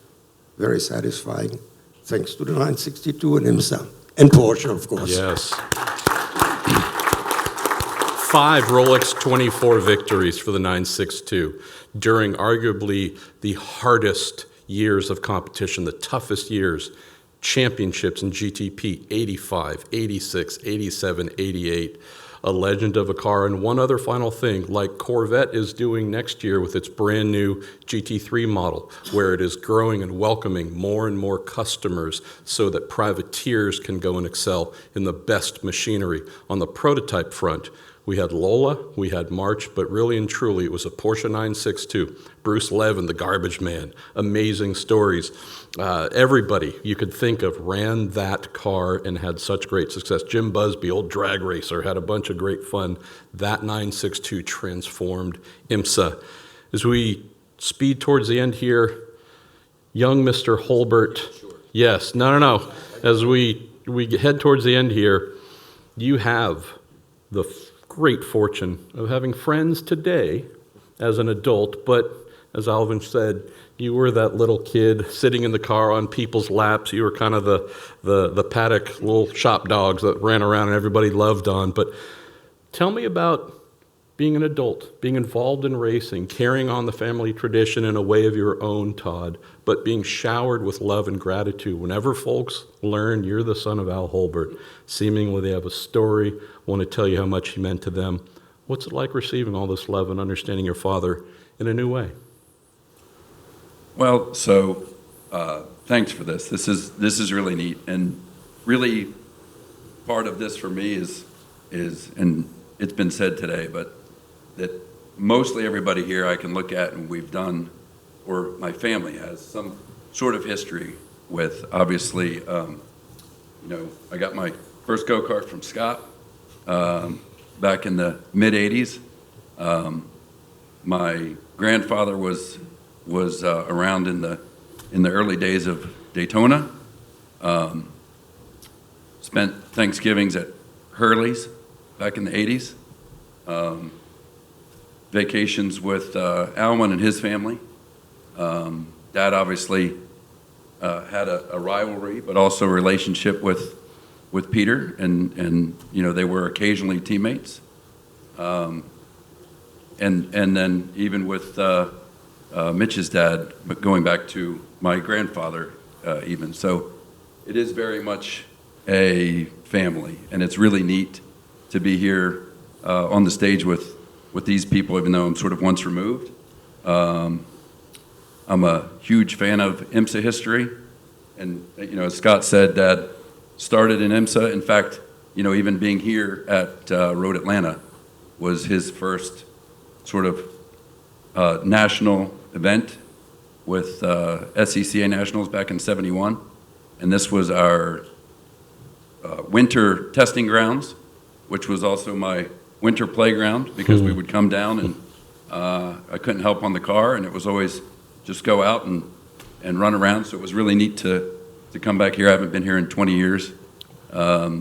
Very satisfying, thanks to the 962 and IMSA, and Porsche, of course. Yes. 5 Rolex 24 victories for the 962 during arguably the hardest years of competition, the toughest years. Championships in GTP, 85, 86, 87, 88. A legend of a car. And one other final thing, like Corvette is doing next year with its brand new GT3 model, where it is growing and welcoming more and more customers so that privateers can go and excel in the best machinery. On the prototype front, we had Lola, we had March, but really and truly it was a Porsche 962. Bruce Levin, the garbage man, amazing stories. Everybody you could think of ran that car and had such great success. Jim Busby, old drag racer, had a bunch of great fun. That 962 transformed IMSA. As we speed towards the end here, young Mr. Holbert. Sure. Yes, no. As we head towards the end here, you have the great fortune of having friends today as an adult, but as Alvin said, you were that little kid sitting in the car on people's laps. You were kind of the paddock little shop dogs that ran around and everybody loved on. But tell me about being an adult, being involved in racing, carrying on the family tradition in a way of your own, Todd, but being showered with love and gratitude. Whenever folks learn you're the son of Al Holbert, seemingly they have a story, want to tell you how much he meant to them. What's it like receiving all this love and understanding your father in a new way? Well, so thanks for this. This is really neat, and really part of this for me is, and it's been said today, but that mostly everybody here I can look at and we've done, or my family has some sort of history with. Obviously, you know, I got my first go-kart from Scott back in the mid-'80s. My grandfather was was around in the early days of Daytona. Spent Thanksgivings at Hurley's back in the 80s. Vacations with Alwyn and his family. Dad obviously had a rivalry, but also a relationship with Peter, and they were occasionally teammates. And then even with Mitch's dad, but going back to my grandfather even. So it is very much a family, and it's really neat to be here on the stage with these people, even though I'm sort of once removed. I'm a huge fan of IMSA history, and as Scott said, Dad started in IMSA. In fact, even being here at Road Atlanta was his first sort of national event with SCCA Nationals back in '71, and this was our winter testing grounds, which was also my winter playground, because we would come down and I couldn't help on the car, and it was always just go out and run around. So it was really neat to come back here. I haven't been here in 20 years.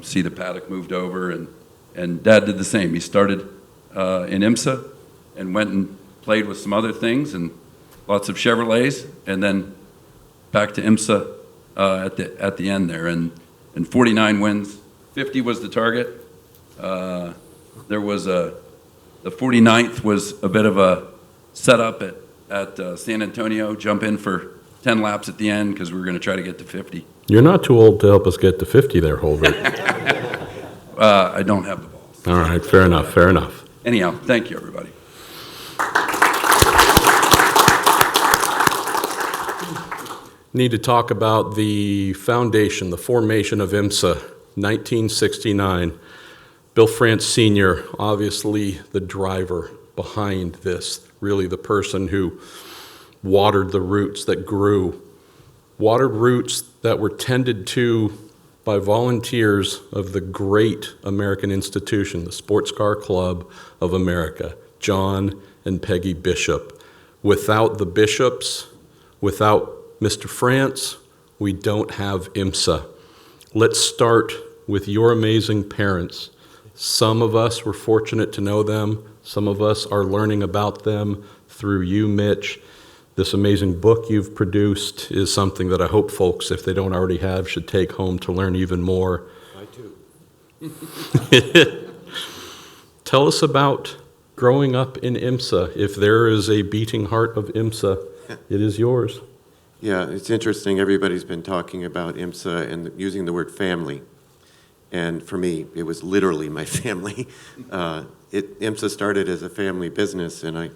See the paddock moved over, and Dad did the same. He started in IMSA and went and played with some other things and lots of Chevrolets, and then back to IMSA at the end there. And 49 wins, 50 was the target. There was the 49th was a bit of a setup at San Antonio, jump in for 10 laps at the end because we were going to try to get to 50. You're not too old to help us get to 50 there, Holbert. I don't have the balls. All right, fair enough, fair enough. Anyhow, thank you, everybody. Need to talk about the foundation, the formation of IMSA, 1969. Bill France Sr., obviously the driver behind this, really the person who watered the roots that grew, watered roots that were tended to by volunteers of the great American institution, the Sports Car Club of America, John and Peggy Bishop. Without the Bishops, without Mr. France, we don't have IMSA. Let's start with your amazing parents. Some of us were fortunate to know them. Some of us are learning about them through you, Mitch. This amazing book you've produced is something that I hope folks, if they don't already have, should take home to learn even more. I too. Tell us about growing up in IMSA. If there is a beating heart of IMSA, it is yours. Yeah, it's interesting. Everybody's been talking about IMSA and using the word family. And for me, it was literally my family. IMSA started as a family business, and I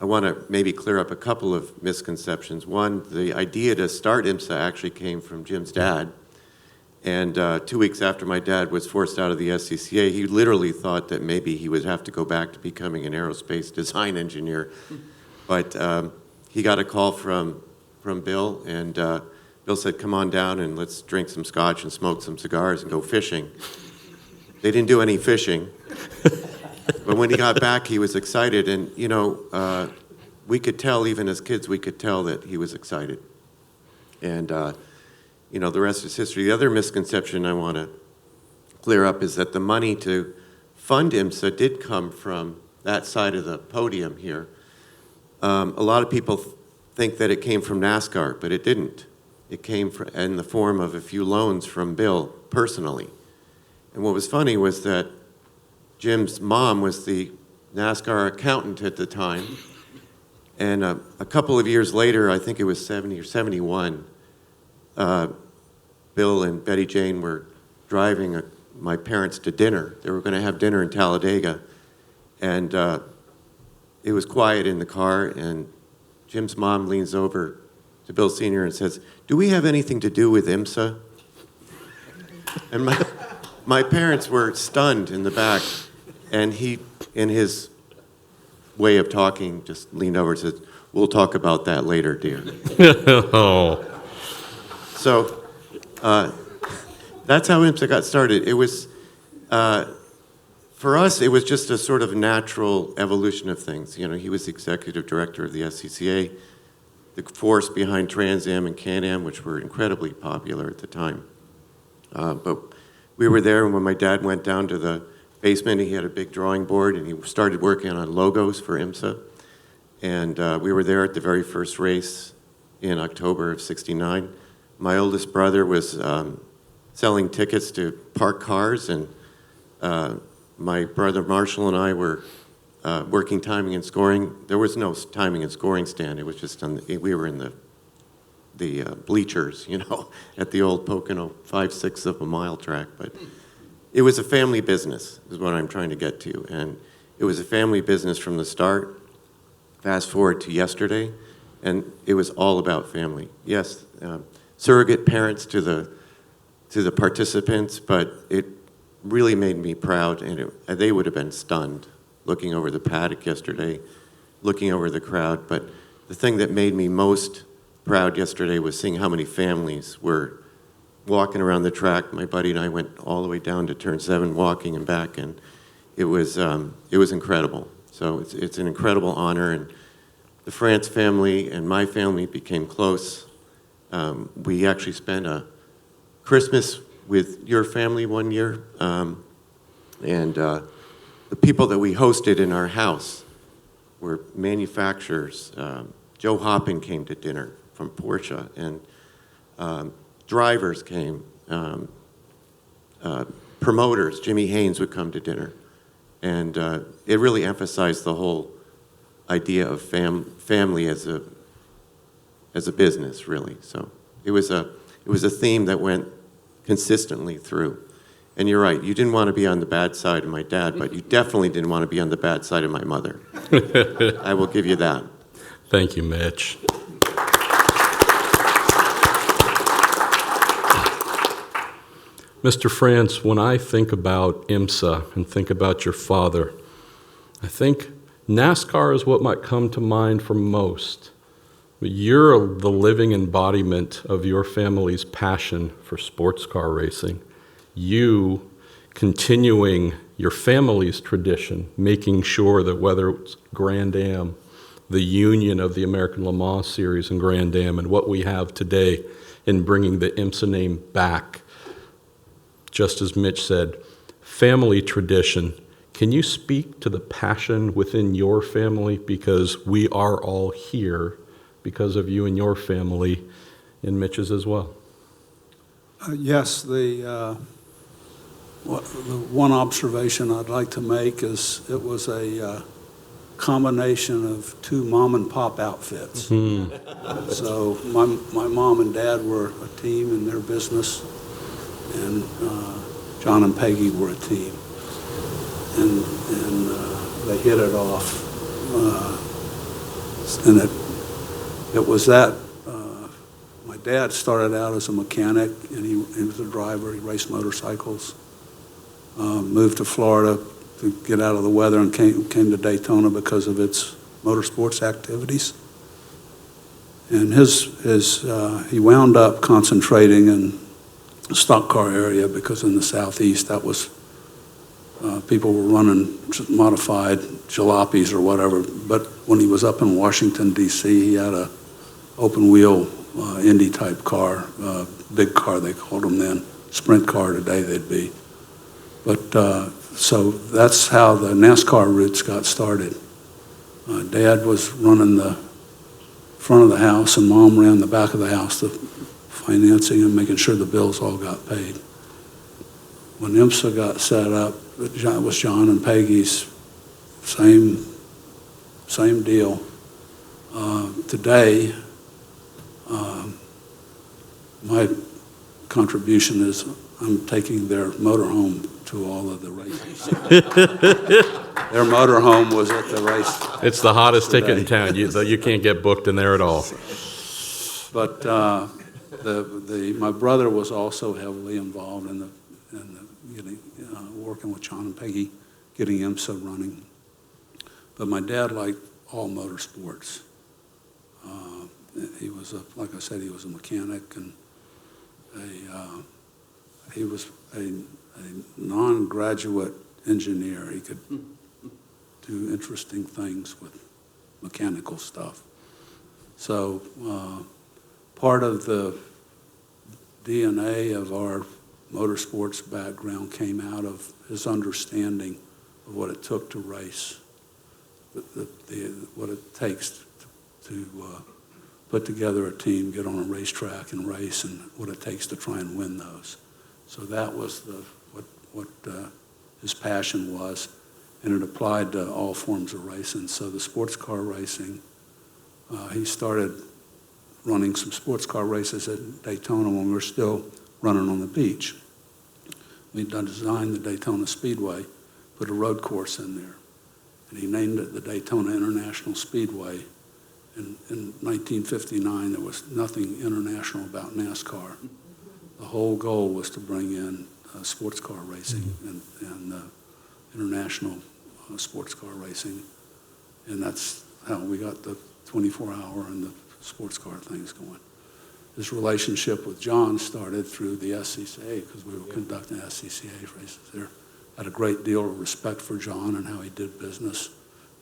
want to maybe clear up a couple of misconceptions. One, the idea to start IMSA actually came from Jim's dad. And 2 weeks after my dad was forced out of the SCCA, he literally thought that maybe he would have to go back to becoming an aerospace design engineer. But he got a call from Bill, and Bill said, come on down and let's drink some scotch and smoke some cigars and go fishing. They didn't do any fishing. But when he got back, he was excited. And, we could tell, even as kids, we could tell that he was excited. And, the rest is history. The other misconception I want to clear up is that the money to fund IMSA did come from that side of the podium here. A lot of people think that it came from NASCAR, but it didn't. It came in the form of a few loans from Bill personally. And what was funny was that Jim's mom was the NASCAR accountant at the time. And a couple of years later, I think it was 70 or 71, Bill and Betty Jane were driving my parents to dinner. They were going to have dinner in Talladega. And it was quiet in the car, and Jim's mom leans over to Bill Sr. and says, do we have anything to do with IMSA? And my parents were stunned in the back, and he, in his way of talking, just leaned over and said, we'll talk about that later, dear. Oh. So that's how IMSA got started. It was For us, it was just a sort of natural evolution of things. You know, he was the executive director of the SCCA, the force behind Trans Am and Can-Am, which were incredibly popular at the time. But we were there, and when my dad went down to the basement, he had a big drawing board, and he started working on logos for IMSA. And we were there at the very first race in October of '69. My oldest brother was selling tickets to park cars, and my brother Marshall and I were working timing and scoring. There was no timing and scoring stand. It was just we were in the bleachers, you know, at the old Pocono 5/6 of a mile track. But it was a family business, is what I'm trying to get to. And it was a family business from the start. Fast forward to yesterday, and it was all about family. Yes, surrogate parents to the participants, but it really made me proud, and they would have been stunned looking over the paddock yesterday, looking over the crowd. But the thing that made me most proud yesterday was seeing how many families were walking around the track. My buddy and I went all the way down to turn 7, walking and back, and it was incredible. So it's an incredible honor, and the France family and my family became close. We actually spent a Christmas with your family one year, and the people that we hosted in our house were manufacturers. Joe Hoppin came to dinner from Porsche, and drivers came. Promoters, Jimmy Haynes would come to dinner. And it really emphasized the whole idea of family as a business, really. So it was a theme that went consistently through. And you're right, you didn't want to be on the bad side of my dad, but you definitely didn't want to be on the bad side of my mother. I will give you that. Thank you, Mitch. Mr. France, when I think about IMSA and think about your father, I think NASCAR is what might come to mind for most. But you're the living embodiment of your family's passion for sports car racing. You continuing your family's tradition, making sure that whether it's Grand Am, the union of the American Le Mans Series and Grand Am, and what we have today in bringing the IMSA name back. Just as Mitch said, family tradition. Can you speak to the passion within your family? Because we are all here because of you and your family, and Mitch's as well. Yes, the one observation I'd like to make is it was a combination of 2 mom and pop outfits. So my mom and dad were a team in their business, and John and Peggy were a team, and they hit it off, and it was that. My dad started out as a mechanic, and he was a driver. He raced motorcycles. Moved to Florida to get out of the weather, and came to Daytona because of its motorsports activities. And he wound up concentrating in the stock car area because in the Southeast that was people were running modified jalopies or whatever. But when he was up in Washington D.C., he had a open wheel Indy type car, big car they called them then, sprint car today they'd be. But so that's how the NASCAR roots got started. Dad was running the front of the house, and Mom ran the back of the house, the financing and making sure the bills all got paid. When IMSA got set up, it was John and Peggy's same deal. Today, my contribution is I'm taking their motorhome to all of the races. Their motorhome was at the race. It's the hottest ticket in town. You can't get booked in there at all. But my brother was also heavily involved in the getting working with John and Peggy, getting IMSA running. But my dad liked all motorsports. He was like I said, he was a mechanic, and he was a non-graduate engineer. He could do interesting things with mechanical stuff. So part of the DNA of our motorsports background came out of his understanding of what it took to race, what it takes to put together a team, get on a racetrack and race, and what it takes to try and win those. So that was what his passion was, and it applied to all forms of racing. So the sports car racing, he started running some sports car races at Daytona when we were still running on the beach. We designed the Daytona Speedway, put a road course in there, and he named it the Daytona International Speedway. In 1959, there was nothing international about NASCAR. The whole goal was to bring in sports car racing and international sports car racing, and that's how we got the 24-hour and the sports car things going. This relationship with John started through the SCCA because we were conducting SCCA races there. Had a great deal of respect for John and how he did business,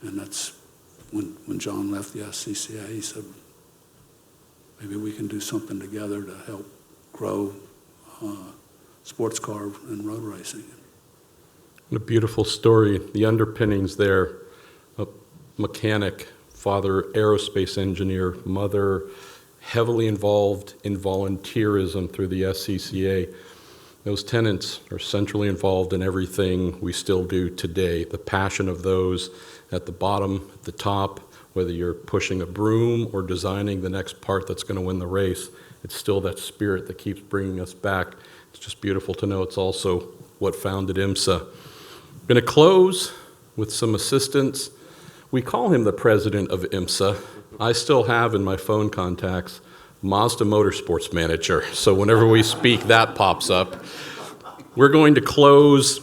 and that's when John left the SCCA, he said, maybe we can do something together to help grow sports car and road racing. What a beautiful story. The underpinnings there, a mechanic, father aerospace engineer, mother heavily involved in volunteerism through the SCCA. Those tenants are centrally involved in everything we still do today. The passion of those at the bottom, at the top, whether you're pushing a broom or designing the next part that's going to win the race, it's still that spirit that keeps bringing us back. It's just beautiful to know it's also what founded IMSA. Going to close with some assistance. We call him the president of IMSA. I still have in my phone contacts Mazda Motorsports Manager, so whenever we speak, that pops up. We're going to close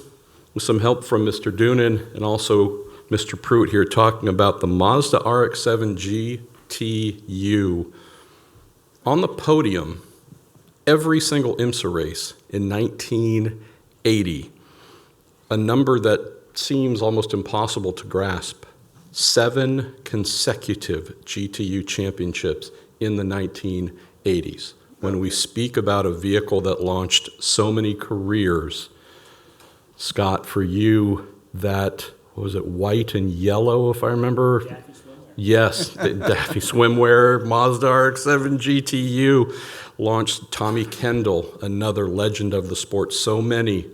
with some help from Mr. Doonan and also Mr. Pruett here talking about the Mazda RX-7 GTU. On the podium, every single IMSA race in 1980, a number that seems almost impossible to grasp, 7 consecutive GTU championships in the 1980s. When we speak about a vehicle that launched so many careers, Scott, for you, that, what was it, white and yellow, if I remember? Daffy swimwear. Yes, the Daffy swimwear, Mazda RX-7 GTU launched Tommy Kendall, another legend of the sport. So many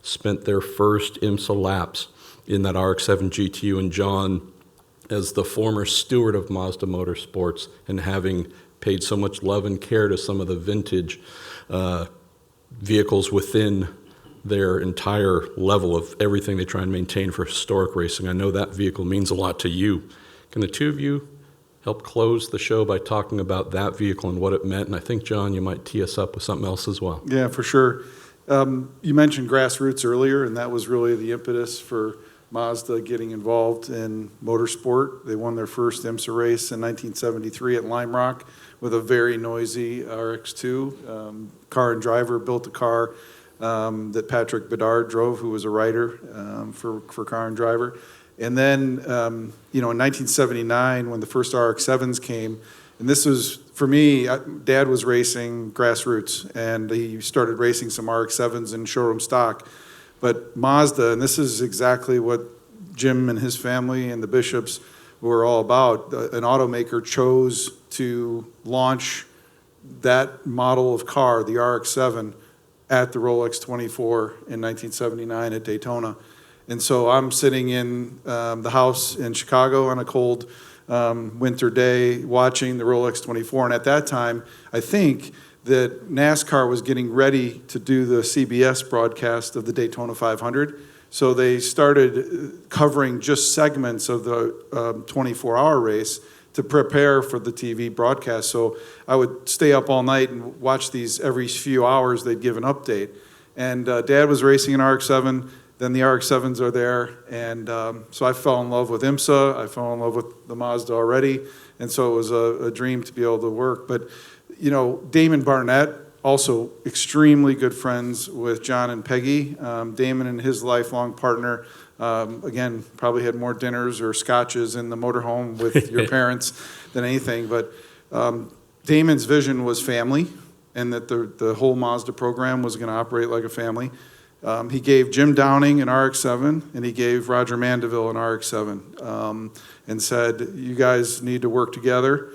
spent their first IMSA laps in that RX-7 GTU, and John, as the former steward of Mazda Motorsports and having paid so much love and care to some of the vintage vehicles within their entire level of everything they try and maintain for historic racing, I know that vehicle means a lot to you. Can the two of you help close the show by talking about that vehicle and what it meant? And I think, John, you might tee us up with something else as well. Yeah, for sure. You mentioned grassroots earlier, and that was really the impetus for Mazda getting involved in motorsport. They won their first IMSA race in 1973 at Lime Rock with a very noisy RX-2. Car and Driver built a car that Patrick Bedard drove, who was a writer for Car and Driver. And then, in 1979, when the first RX-7s came, and this was, for me, Dad was racing grassroots, and he started racing some RX-7s in showroom stock. But Mazda, and this is exactly what Jim and his family and the Bishops were all about, an automaker chose to launch that model of car, the RX-7, at the Rolex 24 in 1979 at Daytona. And so I'm sitting in the house in Chicago on a cold winter day watching the Rolex 24. And at that time, I think that NASCAR was getting ready to do the CBS broadcast of the Daytona 500. So they started covering just segments of the 24-hour race to prepare for the TV broadcast. So I would stay up all night and watch these every few hours. They'd give an update. And Dad was racing an RX-7. Then the RX-7s are there. And so I fell in love with IMSA. I fell in love with the Mazda already. And so it was a dream to be able to work. But Damon Barnett Also extremely good friends with John and Peggy. Damon and his lifelong partner, again, probably had more dinners or scotches in the motorhome with your parents than anything. But Damon's vision was family, and that the whole Mazda program was going to operate like a family. He gave Jim Downing an RX-7, and he gave Roger Mandeville an RX-7, and said, you guys need to work together,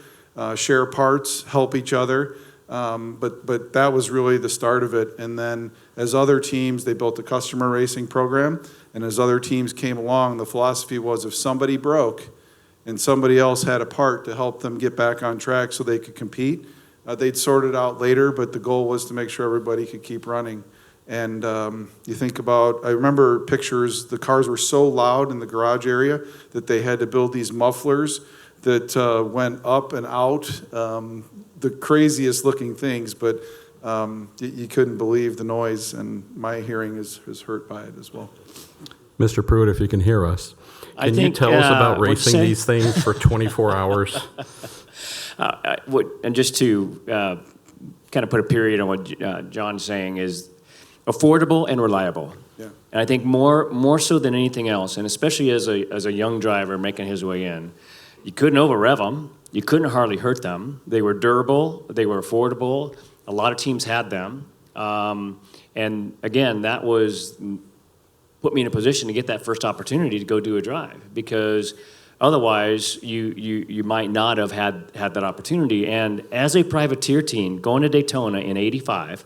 share parts, help each other. But that was really the start of it. And then as other teams, they built a customer racing program. And as other teams came along, the philosophy was if somebody broke and somebody else had a part to help them get back on track so they could compete, they'd sort it out later, but the goal was to make sure everybody could keep running. And you think about, I remember pictures, the cars were so loud in the garage area that they had to build these mufflers that went up and out, the craziest looking things, but you couldn't believe the noise, and my hearing is hurt by it as well. Mr. Pruett, if you can hear us, can you tell us about racing these things for 24 hours? And just to kind of put a period on what John's saying is affordable and reliable. Yeah. And I think more so than anything else, and especially as a young driver making his way in, you couldn't over-rev them. You couldn't hardly hurt them. They were durable. They were affordable. A lot of teams had them. And again, that put me in a position to get that first opportunity to go do a drive, because otherwise you might not have had that opportunity. And as a privateer team, going to Daytona in '85,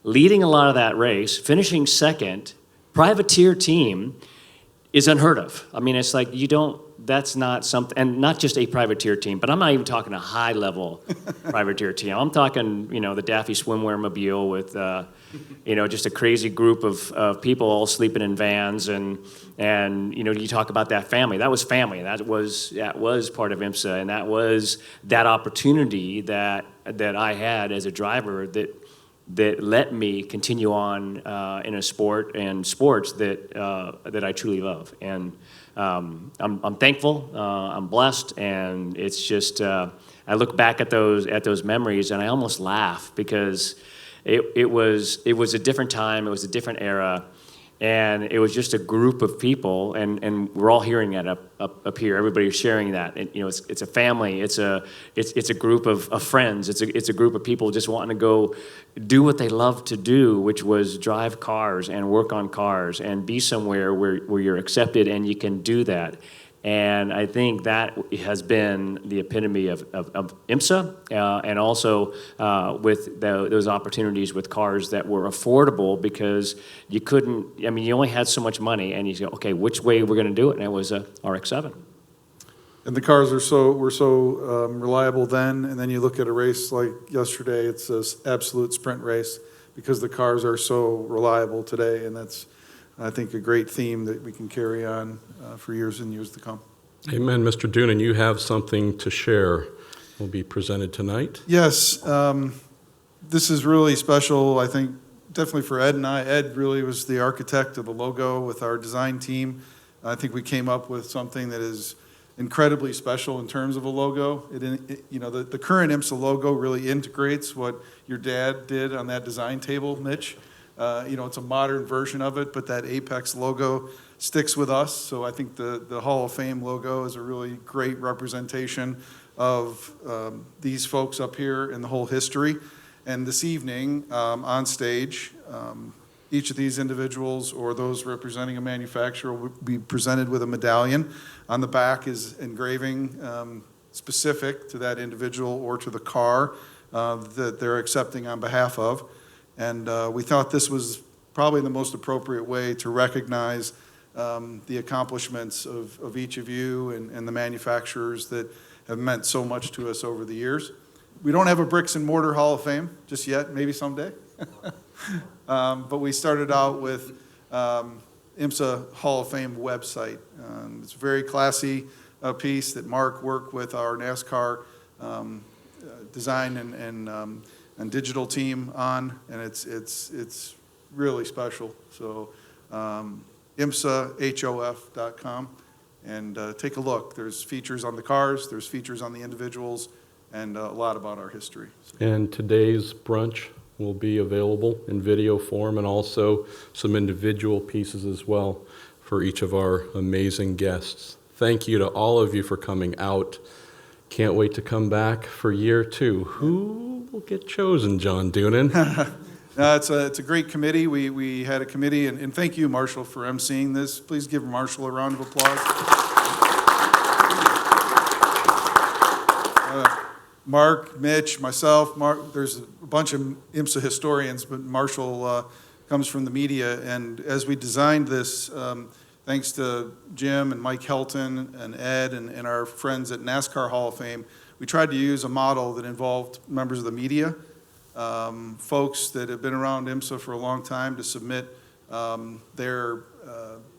leading a lot of that race, finishing second, privateer team is unheard of. I mean, it's like that's not something, and not just a privateer team, but I'm not even talking a high-level privateer team. I'm talking, the Daffy Swimwear Mobile with, just a crazy group of people all sleeping in vans, and you talk about that family. That was family. That was part of IMSA, and that was that opportunity that I had as a driver that let me continue on in a sport and sports that I truly love. And I'm thankful, I'm blessed, and it's just I look back at those memories and I almost laugh, because it was a different time, it was a different era, and it was just a group of people, and we're all hearing that up here. Everybody's sharing that. And, it's a family. It's a group of friends. It's a group of people just wanting to go do what they love to do, which was drive cars and work on cars and be somewhere where you're accepted and you can do that. And I think that has been the epitome of IMSA, and also with those opportunities with cars that were affordable, because you only had so much money, and you say, okay, which way we're going to do it? And it was a RX-7. And the cars were so reliable then, and then you look at a race like yesterday, it's an absolute sprint race because the cars are so reliable today, and that's, I think, a great theme that we can carry on for years and years to come. Amen. Mr. Doonan, you have something to share. Will be presented tonight. Yes. This is really special, I think, definitely for Ed and I. Ed really was the architect of the logo with our design team. I think we came up with something that is incredibly special in terms of a logo. The current IMSA logo really integrates what your dad did on that design table, Mitch. It's a modern version of it, but that Apex logo sticks with us. So I think the Hall of Fame logo is a really great representation of these folks up here and the whole history. And this evening, on stage, each of these individuals or those representing a manufacturer will be presented with a medallion. On the back is engraving specific to that individual or to the car that they're accepting on behalf of. And we thought this was probably the most appropriate way to recognize the accomplishments of each of you and the manufacturers that have meant so much to us over the years. We don't have a bricks and mortar Hall of Fame just yet, maybe someday. But we started out with IMSA Hall of Fame website. It's a very classy piece that Mark worked with our NASCAR design and digital team on, and it's really special. So IMSAHOF.com, and take a look. There's features on the cars, there's features on the individuals, and a lot about our history. And today's brunch will be available in video form, and also some individual pieces as well for each of our amazing guests. Thank you to all of you for coming out. Can't wait to come back for year 2. Who will get chosen, John Doonan? It's a great committee. We had a committee, and thank you, Marshall, for emceeing this. Please give Marshall a round of applause. Mark, Mitch, myself, there's a bunch of IMSA historians, but Marshall comes from the media. And as we designed this, thanks to Jim and Mike Helton and Ed and our friends at NASCAR Hall of Fame, we tried to use a model that involved members of the media, folks that have been around IMSA for a long time, to submit their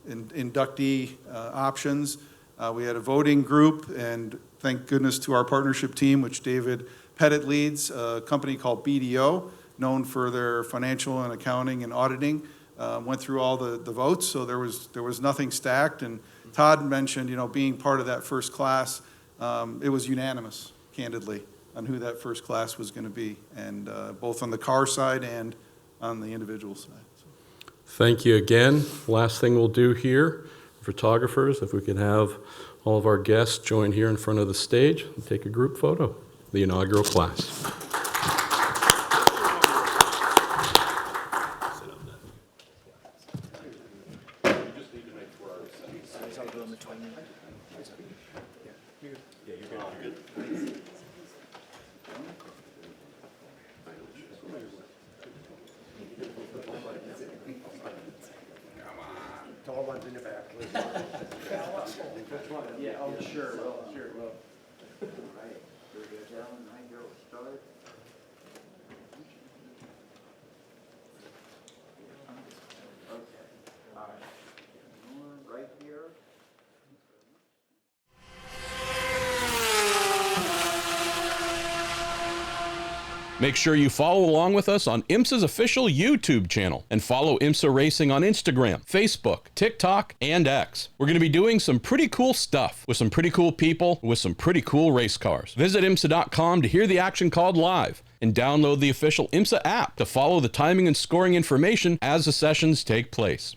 inductee options. We had a voting group, and thank goodness to our partnership team, which David Pettit leads, a company called BDO, known for their financial and accounting and auditing, went through all the votes, so there was nothing stacked. And Todd mentioned, being part of that first class, it was unanimous, candidly, on who that first class was going to be, and both on the car side and on the individual side. So. Thank you again. Last thing we'll do here, photographers, if we can have all of our guests join here in front of the stage and take a group photo, the inaugural class. Make sure you follow along with us on IMSA's official YouTube channel and follow IMSA Racing on Instagram, Facebook, TikTok, and X. We're going to be doing some pretty cool stuff with some pretty cool people with some pretty cool race cars. Visit IMSA.com to hear the action called live and download the official IMSA app to follow the timing and scoring information as the sessions take place.